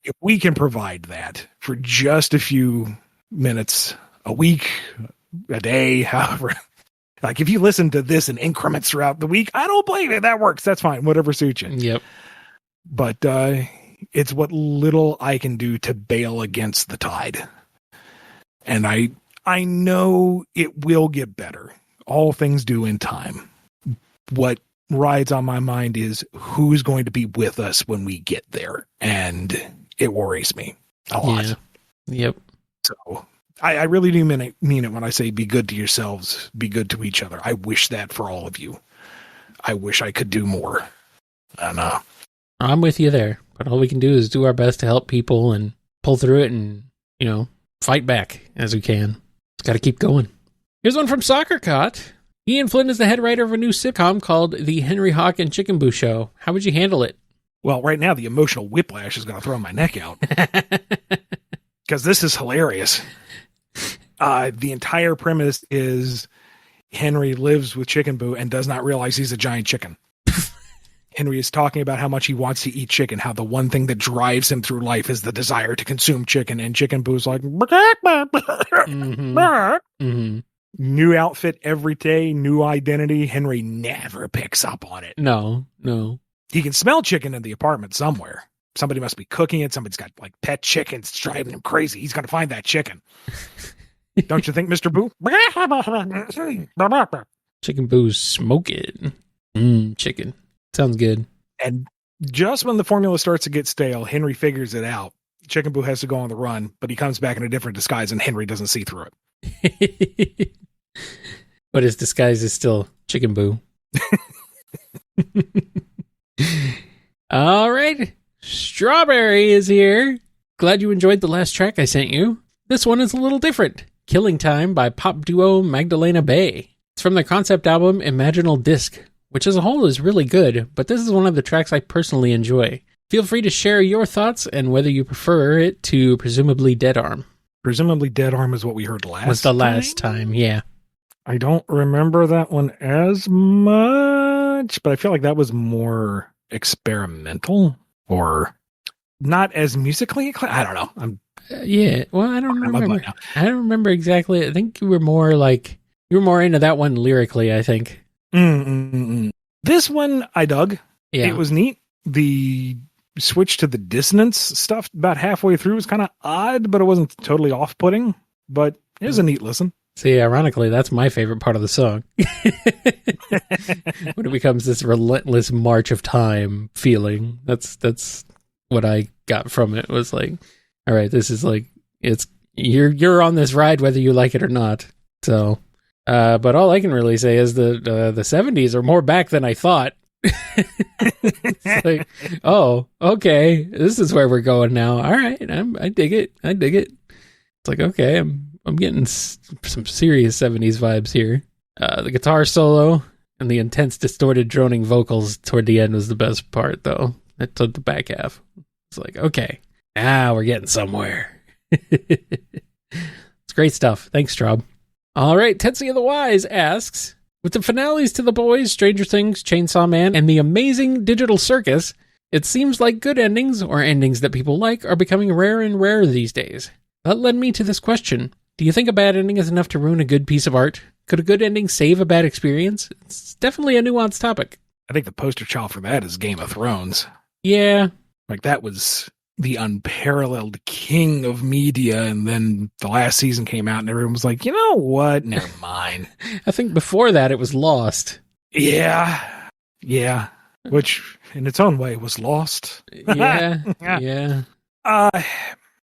If we can provide that for just a few minutes, a week, a day, however, like if you listen to this in increments throughout the week, I don't blame it. That works. That's fine. Whatever suits you. Yep. But it's what little I can do to bail against the tide. And I know it will get better. All things do in time. What rides on my mind is who's going to be with us when we get there. And it worries me a lot. Yeah. Yep. So I really do mean it when I say be good to yourselves, be good to each other. I wish that for all of you. I wish I could do more. And I'm with you there. But all we can do is do our best to help people and pull through it and, fight back as we can. Just got to keep going. Here's one from Soccer Cot. Ian Flynn is the head writer of a new sitcom called The Henry Hawk and Chicken Boo Show. How would you handle it? Well, right now, the emotional whiplash is going to throw my neck out. Because this is hilarious. The entire premise is Henry lives with Chicken Boo and does not realize he's a giant chicken. Henry is talking about how much he wants to eat chicken, how the one thing that drives him through life is the desire to consume chicken. And Chicken Boo's like, Mm-hmm. New outfit every day, new identity. Henry never picks up on it. No. He can smell chicken in the apartment somewhere. Somebody must be cooking it. Somebody's got like pet chickens driving him crazy. He's going to find that chicken. Don't you think, Mr. Boo? Chicken Boo's smoking. Chicken. Sounds good. And just when the formula starts to get stale, Henry figures it out. Chicken Boo has to go on the run, but he comes back in a different disguise and Henry doesn't see through it. But his disguise is still Chicken Boo. All right. Strawberry is here. Glad you enjoyed the last track I sent you. This one is a little different. Killing Time by pop duo Magdalena Bay. It's from their concept album Imaginal Disc, which as a whole is really good, but this is one of the tracks I personally enjoy. Feel free to share your thoughts and whether you prefer it to Presumably Dead Arm. Presumably Dead Arm is what we heard last time. Was the last time, yeah. I don't remember that one as much, but I feel like that was more experimental, or not as musically acclaimed. I don't know. Yeah. Well, I don't I'm my remember. butt now. I don't remember exactly. I think you were more into that one lyrically, I think. This one I dug. Yeah. It was neat. The switch to the dissonance stuff about halfway through was kind of odd, but it wasn't totally off-putting. But it was a neat listen. See, ironically, that's my favorite part of the song. When it becomes this relentless march of time feeling. That's what I got from it. Was like, all right, this is like, it's you're on this ride whether you like it or not. So, but all I can really say is that the 70s are more back than I thought. It's like, oh, okay, this is where we're going now. All right, I dig it. It's like, okay, I'm getting some serious 70s vibes here. The guitar solo and the intense distorted droning vocals toward the end was the best part, though. That's the back half. It's like, okay, now we're getting somewhere. It's great stuff. Thanks, Strawbz. All right, Tetsuya the Wise asks, with the finales to The Boys, Stranger Things, Chainsaw Man, and The Amazing Digital Circus, it seems like good endings, or endings that people like, are becoming rarer and rarer these days. That led me to this question. Do you think a bad ending is enough to ruin a good piece of art? Could a good ending save a bad experience? It's definitely a nuanced topic. I think the poster child for that is Game of Thrones. Yeah. Like, that was the unparalleled king of media, and then the last season came out and everyone was like, you know what? Never mind. I think before that it was Lost. Yeah. Which, in its own way, was lost. Yeah.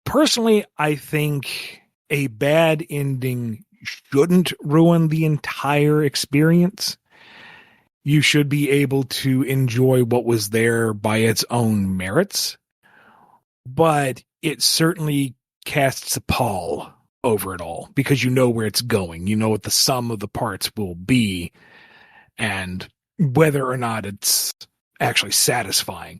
Personally, I think a bad ending shouldn't ruin the entire experience. You should be able to enjoy what was there by its own merits, but it certainly casts a pall over it all because you know where it's going. You know what the sum of the parts will be and whether or not it's actually satisfying,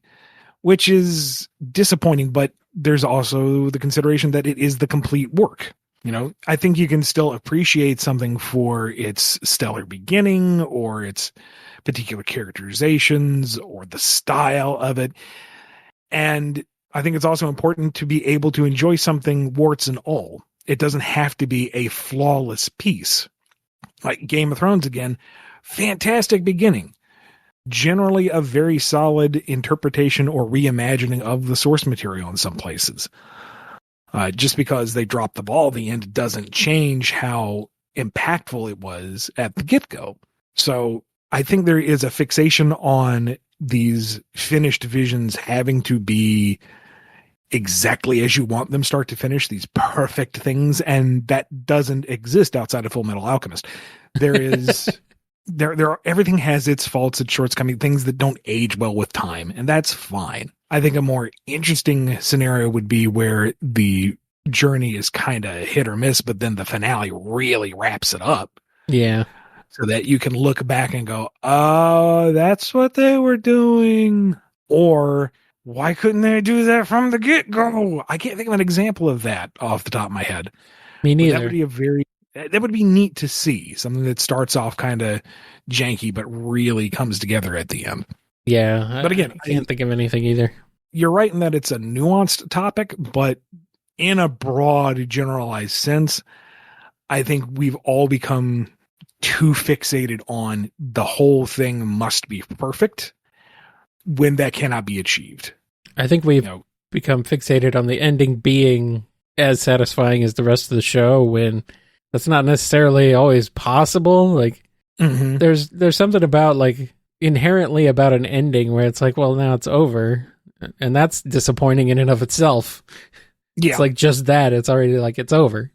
which is disappointing, but there's also the consideration that it is the complete work. You know, I think you can still appreciate something for its stellar beginning or its particular characterizations or the style of it. And I think it's also important to be able to enjoy something warts and all. It doesn't have to be a flawless piece. Like Game of Thrones again, fantastic beginning. Generally a very solid interpretation or reimagining of the source material in some places. Just because they dropped the ball at the end doesn't change how impactful it was at the get-go. So I think there is a fixation on these finished visions having to be exactly as you want them start to finish, these perfect things, and that doesn't exist outside of Full Metal Alchemist. There is everything has its faults, its shortcomings, things that don't age well with time, and that's fine. I think a more interesting scenario would be where the journey is kind of hit or miss, but then the finale really wraps it up. Yeah. So that you can look back and go, oh, that's what they were doing. Or why couldn't they do that from the get-go? I can't think of an example of that off the top of my head. Me neither. That would be neat to see. Something that starts off kind of janky, but really comes together at the end. Yeah. But again, I can't think of anything either. You're right in that it's a nuanced topic, but in a broad, generalized sense, I think we've all become too fixated on the whole thing must be perfect when that cannot be achieved. I think we've become fixated on the ending being as satisfying as the rest of the show when that's not necessarily always possible. Like there's something about like inherently about an ending where it's like, well, now it's over. And that's disappointing in and of itself. Yeah. It's like just that. It's already like it's over.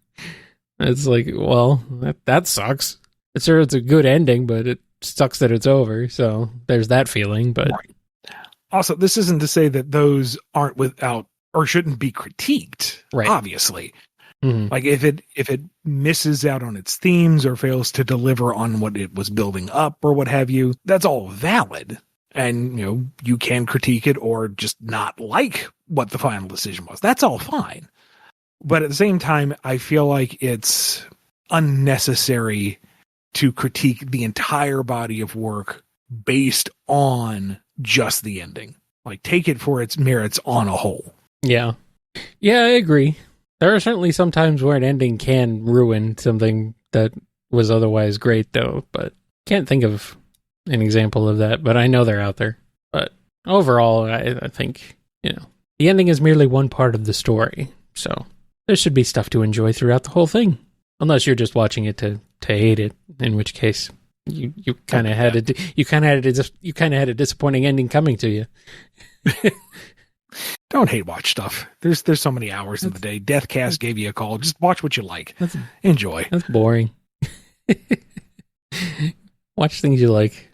It's like, well, that sucks. It's sure it's a good ending, but it sucks that it's over. So there's that feeling. But right. Also, this isn't to say that those aren't without or shouldn't be critiqued. Right. Obviously. Mm-hmm. Like if it misses out on its themes or fails to deliver on what it was building up or what have you, that's all valid. And, you can critique it or just not like what the final decision was. That's all fine. But at the same time, I feel like it's unnecessary to critique the entire body of work based on just the ending. Like, take it for its merits on a whole. Yeah. Yeah, I agree. There are certainly some times where an ending can ruin something that was otherwise great, though, but can't think of an example of that, but I know they're out there. But overall, I think, the ending is merely one part of the story, so there should be stuff to enjoy throughout the whole thing. Unless you're just watching it to hate it, in which case you kind of had a disappointing ending coming to you. Don't hate watch stuff. There's so many hours in the day. Deathcast gave you a call. Just watch what you like. Enjoy. That's boring. Watch things you like.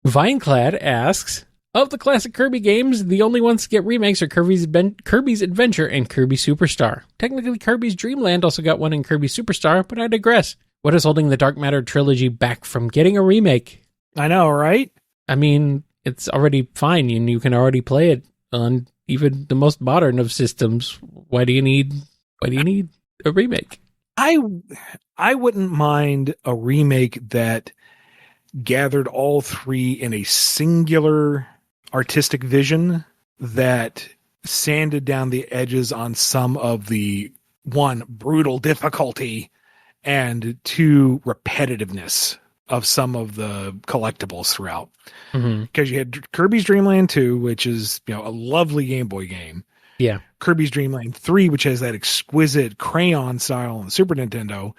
Vineclad asks, of the classic Kirby games, the only ones to get remakes are Kirby's Adventure and Kirby Superstar. Technically, Kirby's Dream Land also got one in Kirby Superstar, but I digress. What is holding the Dark Matter trilogy back from getting a remake? I know, right? I mean, it's already fine, and you can already play it on even the most modern of systems. Why do you need a remake? I wouldn't mind a remake that gathered all three in a singular artistic vision that sanded down the edges on some of the, one, brutal difficulty, and two, repetitiveness of some of the collectibles throughout. Because you had Kirby's Dream Land 2, which is a lovely Game Boy game. Yeah. Kirby's Dream Land 3, which has that exquisite crayon style on the Super Nintendo,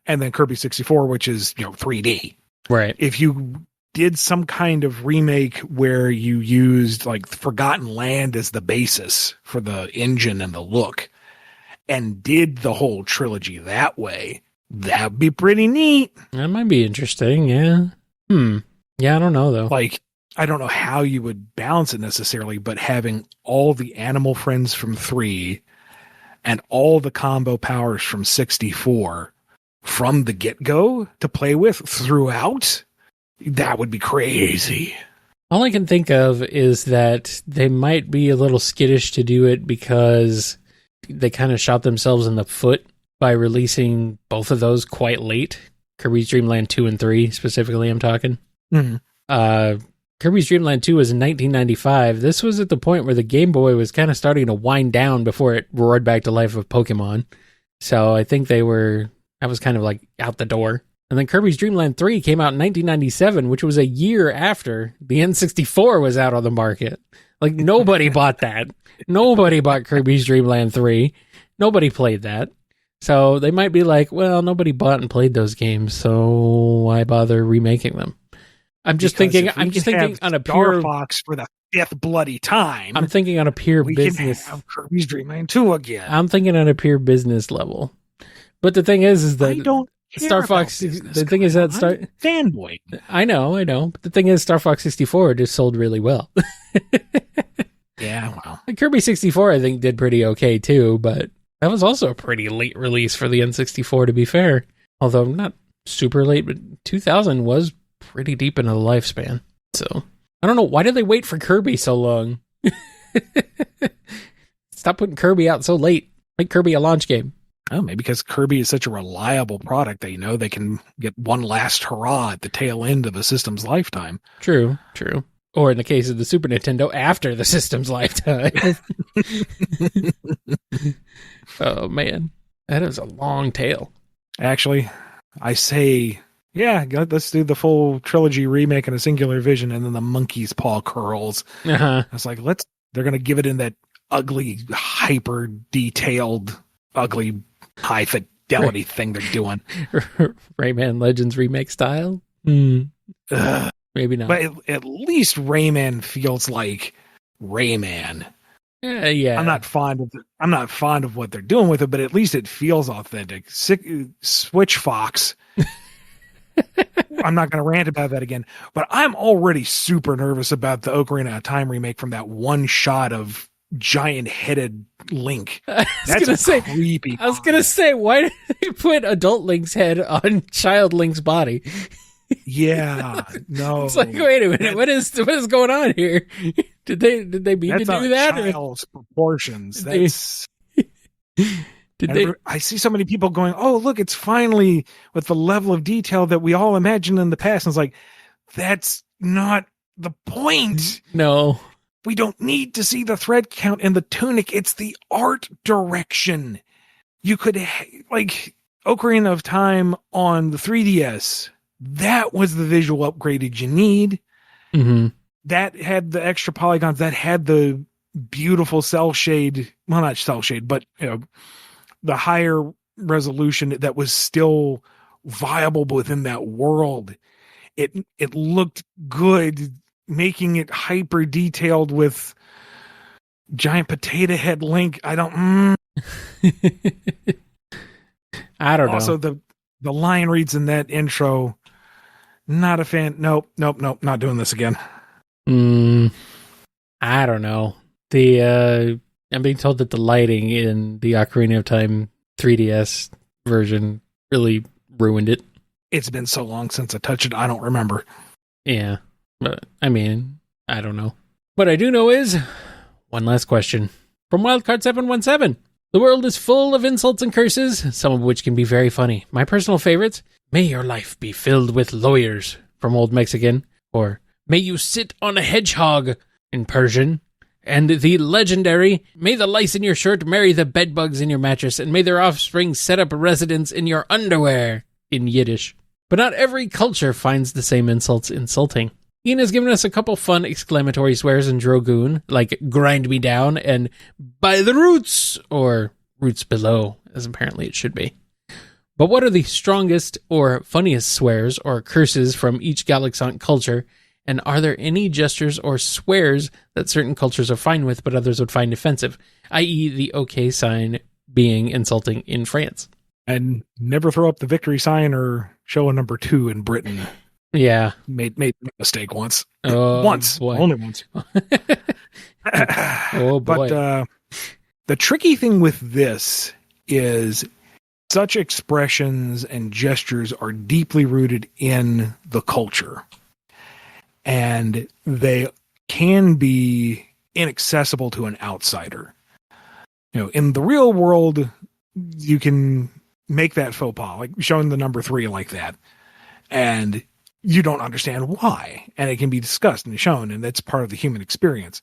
and then Kirby 64, which is 3D. Right. If you did some kind of remake where you used like Forgotten Land as the basis for the engine and the look, and did the whole trilogy that way, that'd be pretty neat. That might be interesting, yeah. Yeah, I don't know, though. Like, I don't know how you would balance it necessarily, but having all the animal friends from 3 and all the combo powers from 64 from the get-go to play with throughout, that would be crazy. All I can think of is that they might be a little skittish to do it because they kind of shot themselves in the foot by releasing both of those quite late. Kirby's Dream Land 2 and 3, specifically, I'm talking. Kirby's Dream Land 2 was in 1995. This was at the point where the Game Boy was kind of starting to wind down before it roared back to life of Pokemon. So I think that was kind of like out the door. And then Kirby's Dream Land 3 came out in 1997, which was a year after the N64 was out on the market. Like, nobody bought that. Nobody bought Kirby's Dream Land 3. Nobody played that. So they might be like, well, nobody bought and played those games, so why bother remaking them? I'm just thinking on a pure Star Fox for the 5th bloody time. I'm thinking on a pure business. Can have Kirby's Dream Land 2 again. I'm thinking on a pure business level. But the thing is that I don't Star Fox. The thing is that fanboy. I know. But the thing is, Star Fox 64 just sold really well. Yeah, well, Kirby 64 I think did pretty okay too, but that was also a pretty late release for the N64, to be fair. Although not super late, but 2000 was pretty deep into the lifespan. So I don't know, why did they wait for Kirby so long? Stop putting Kirby out so late. Make Kirby a launch game. Oh, maybe because Kirby is such a reliable product that, they can get one last hurrah at the tail end of a system's lifetime. True. Or in the case of the Super Nintendo, after the system's lifetime. Oh, man. That is a long tail. Actually, I say, yeah, let's do the full trilogy remake in a singular vision, and then the monkey's paw curls. Uh-huh. I was like, they're going to give it in that ugly, hyper detailed, ugly, high fidelity thing they're doing. Rayman Legends remake style? Maybe not. But at least Rayman feels like Rayman. Yeah. I'm not fond of what they're doing with it, but at least it feels authentic. Switch Fox. I'm not going to rant about that again, but I'm already super nervous about the Ocarina of Time remake from that one shot of giant-headed Link. That's creepy. I was going to say, why did they put adult Link's head on child Link's body? Yeah, no. It's like, wait a minute, what is going on here? Did they mean to do that? Child's proportions. I see so many people going, "Oh, look, it's finally with the level of detail that we all imagined in the past." And it's like, that's not the point. No. We don't need to see the thread count in the tunic. It's the art direction. You could, like, Ocarina of Time on the 3DS, that was the visual upgrade you need. Mm-hmm. That had the extra polygons, that had the beautiful cell shade, well, not cell shade, but the higher resolution that was still viable within that world. It looked good, making it hyper detailed with giant potato head Link. I don't know. Also, the line reads in that intro, not a fan. Nope, not doing this again. I don't know. I'm being told that the lighting in the Ocarina of Time 3DS version really ruined it. It's been so long since I touched it, I don't remember. Yeah, but I mean, I don't know. What I do know is, one last question. From Wildcard717. The world is full of insults and curses, some of which can be very funny. My personal favorites, may your life be filled with lawyers, from Old Mexican, or may you sit on a hedgehog, in Persian, and the legendary, may the lice in your shirt marry the bedbugs in your mattress, and may their offspring set up residence in your underwear, in Yiddish. But not every culture finds the same insults insulting. Ian has given us a couple fun exclamatory swears in Drogoon, like grind me down and by the roots, or roots below, as apparently it should be. But what are the strongest or funniest swears or curses from each Galaxant culture, and are there any gestures or swears that certain cultures are fine with but others would find offensive, i.e. the OK sign being insulting in France? And never throw up the victory sign or show a number 2 in Britain. Yeah. Made a mistake once. Once. Boy. Only once. Oh, boy. But the tricky thing with this is such expressions and gestures are deeply rooted in the culture. And they can be inaccessible to an outsider. In the real world, you can make that faux pas, like showing the number 3 like that. And you don't understand why. And it can be discussed and shown, and that's part of the human experience.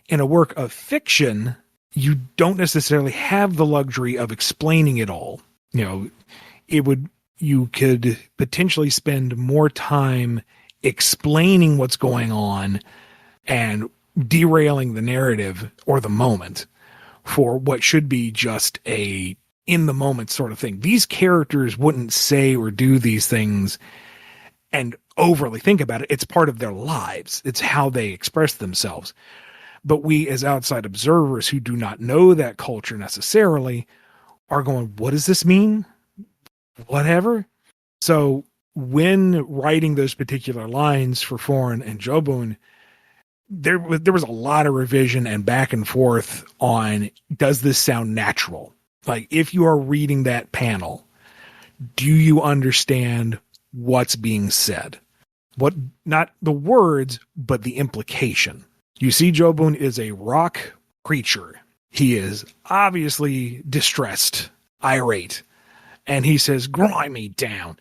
In a work of fiction, you don't necessarily have the luxury of explaining it all. You could potentially spend more time explaining what's going on and derailing the narrative or the moment for what should be just a in the moment sort of thing. These characters wouldn't say or do these things and overly think about it. It's part of their lives. It's how they express themselves. But we, as outside observers who do not know that culture necessarily, are going, what does this mean? Whatever. So when writing those particular lines for Foreign and Jobun, there was a lot of revision and back and forth on, does this sound natural? Like, if you are reading that panel, do you understand what's being said? What, not the words, but the implication. You see, Jobun is a rock creature. He is obviously distressed, irate, and he says, grind me down.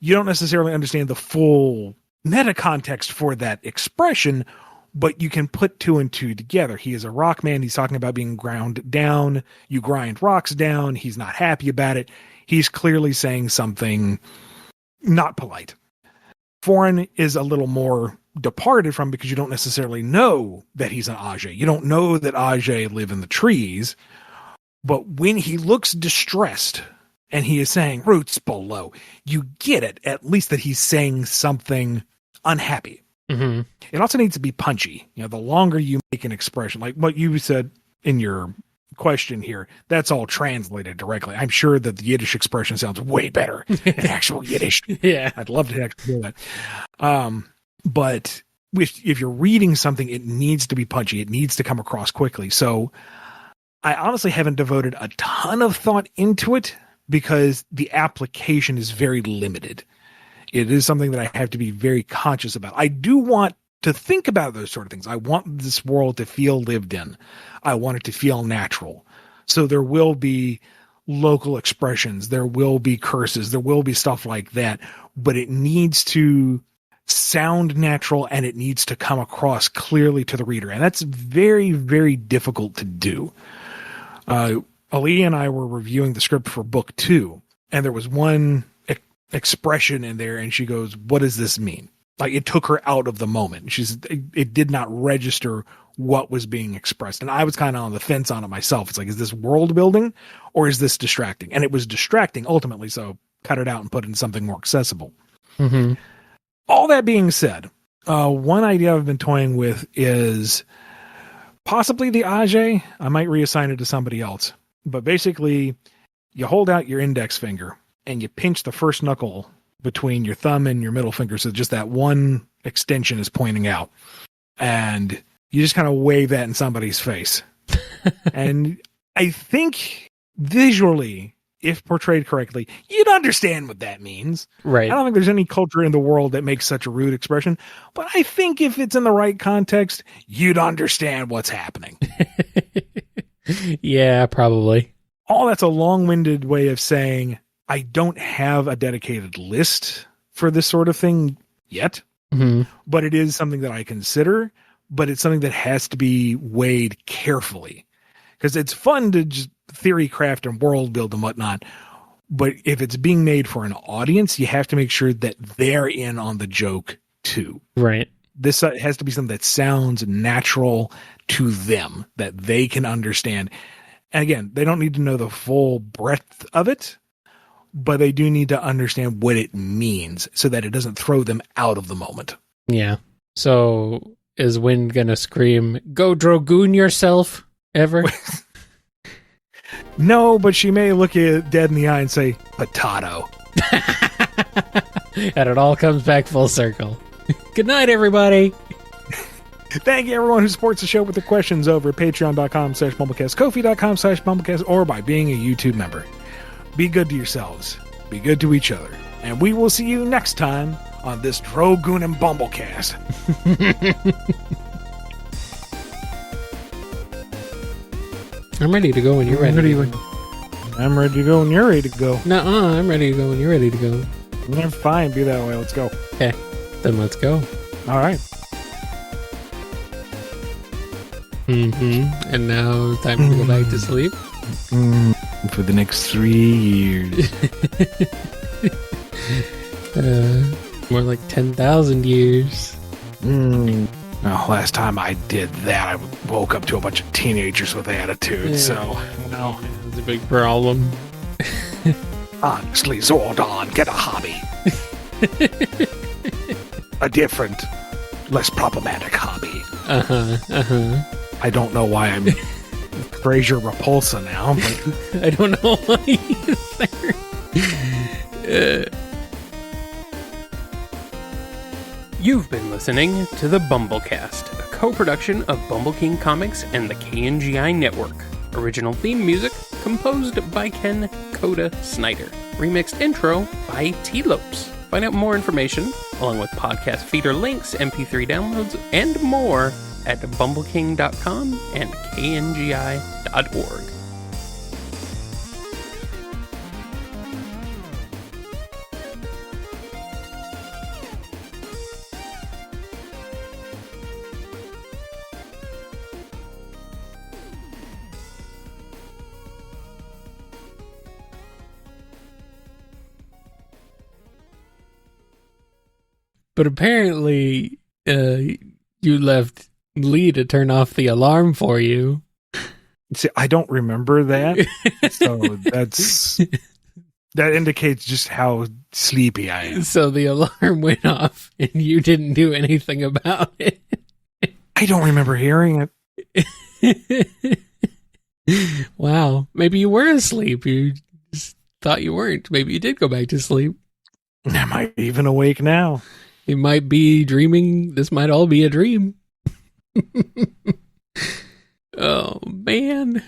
You don't necessarily understand the full meta context for that expression, but you can put 2 and 2 together. He is a rock man. He's talking about being ground down. You grind rocks down. He's not happy about it. He's clearly saying something not polite. Foreign is a little more departed from, because you don't necessarily know that he's an Ajay. You don't know that Ajay live in the trees, but when he looks distressed and he is saying roots below, you get it, at least that he's saying something unhappy. Mm-hmm. It also needs to be punchy. The longer you make an expression, like what you said in your question here, that's all translated directly. I'm sure that the Yiddish expression sounds way better than actual Yiddish. Yeah. I'd love to actually do that. But if you're reading something, it needs to be punchy. It needs to come across quickly. So I honestly haven't devoted a ton of thought into it because the application is very limited. It is something that I have to be very conscious about. I do want to think about those sort of things. I want this world to feel lived in. I want it to feel natural. So there will be local expressions. There will be curses. There will be stuff like that. But it needs to sound natural and it needs to come across clearly to the reader. And that's very, very difficult to do. Ali and I were reviewing the script for book 2, and there was one expression in there, and she goes, "What does this mean?" Like, it took her out of the moment. It did not register what was being expressed. And I was kind of on the fence on it myself. It's like, is this world building or is this distracting? And it was distracting ultimately, so cut it out and put it in something more accessible. Mm-hmm. All that being said, one idea I've been toying with is possibly the Age. I might reassign it to somebody else. But basically, you hold out your index finger and you pinch the first knuckle between your thumb and your middle finger, so just that one extension is pointing out. And you just kind of wave that in somebody's face. And I think visually, if portrayed correctly, you'd understand what that means. Right. I don't think there's any culture in the world that makes such a rude expression, but I think if it's in the right context, you'd understand what's happening. Yeah, probably. All that's a long-winded way of saying I don't have a dedicated list for this sort of thing yet, but it is something that I consider, but it's something that has to be weighed carefully, because it's fun to just theory craft and world build and whatnot. But if it's being made for an audience, you have to make sure that they're in on the joke too. Right. This has to be something that sounds natural to them, that they can understand. And again, they don't need to know the full breadth of it, but they do need to understand what it means so that it doesn't throw them out of the moment. Yeah. So is Wynn gonna scream, "Go Drogoon yourself," ever? No, but she may look you dead in the eye and say, "Potato." And it all comes back full circle. Good night, everybody. Thank you, everyone who supports the show with their questions over at patreon.com/BumbleKast, Ko-fi.com/BumbleKast, or by being a YouTube member. Be good to yourselves. Be good to each other. And we will see you next time on this Drogoon and BumbleKast. I'm ready to go when you're ready. I'm ready to go when you're ready to go. Nuh-uh, I'm ready to go when you're ready to go. Yeah, fine, be that way. Let's go. Okay, then let's go. All right. And now time to go back to sleep. For the next 3 years. More like 10,000 years. Oh, last time I did that, I woke up to a bunch of teenagers with attitudes, so, you know. It's a big problem. Honestly, Zordon, get a hobby. A different, less problematic hobby. I don't know why I'm Fraser Repulsa now, but I don't know why he's there. You've been listening to the BumbleKast, a co-production of Bumble King Comics and the KNGI Network. Original theme music composed by Ken Coda Snyder. Remixed intro by T-Lopes. Find out more information, along with podcast feeder links, MP3 downloads, and more at bumbleking.com and kngi.org. But apparently, you left Lee to turn off the alarm for you. see, I don't remember that. So that indicates just how sleepy I am. So the alarm went off and you didn't do anything about it. I don't remember hearing it. Wow. Maybe you were asleep. You just thought you weren't. Maybe you did go back to sleep. I might even awake now. You might be dreaming. This might all be a dream. Oh, man.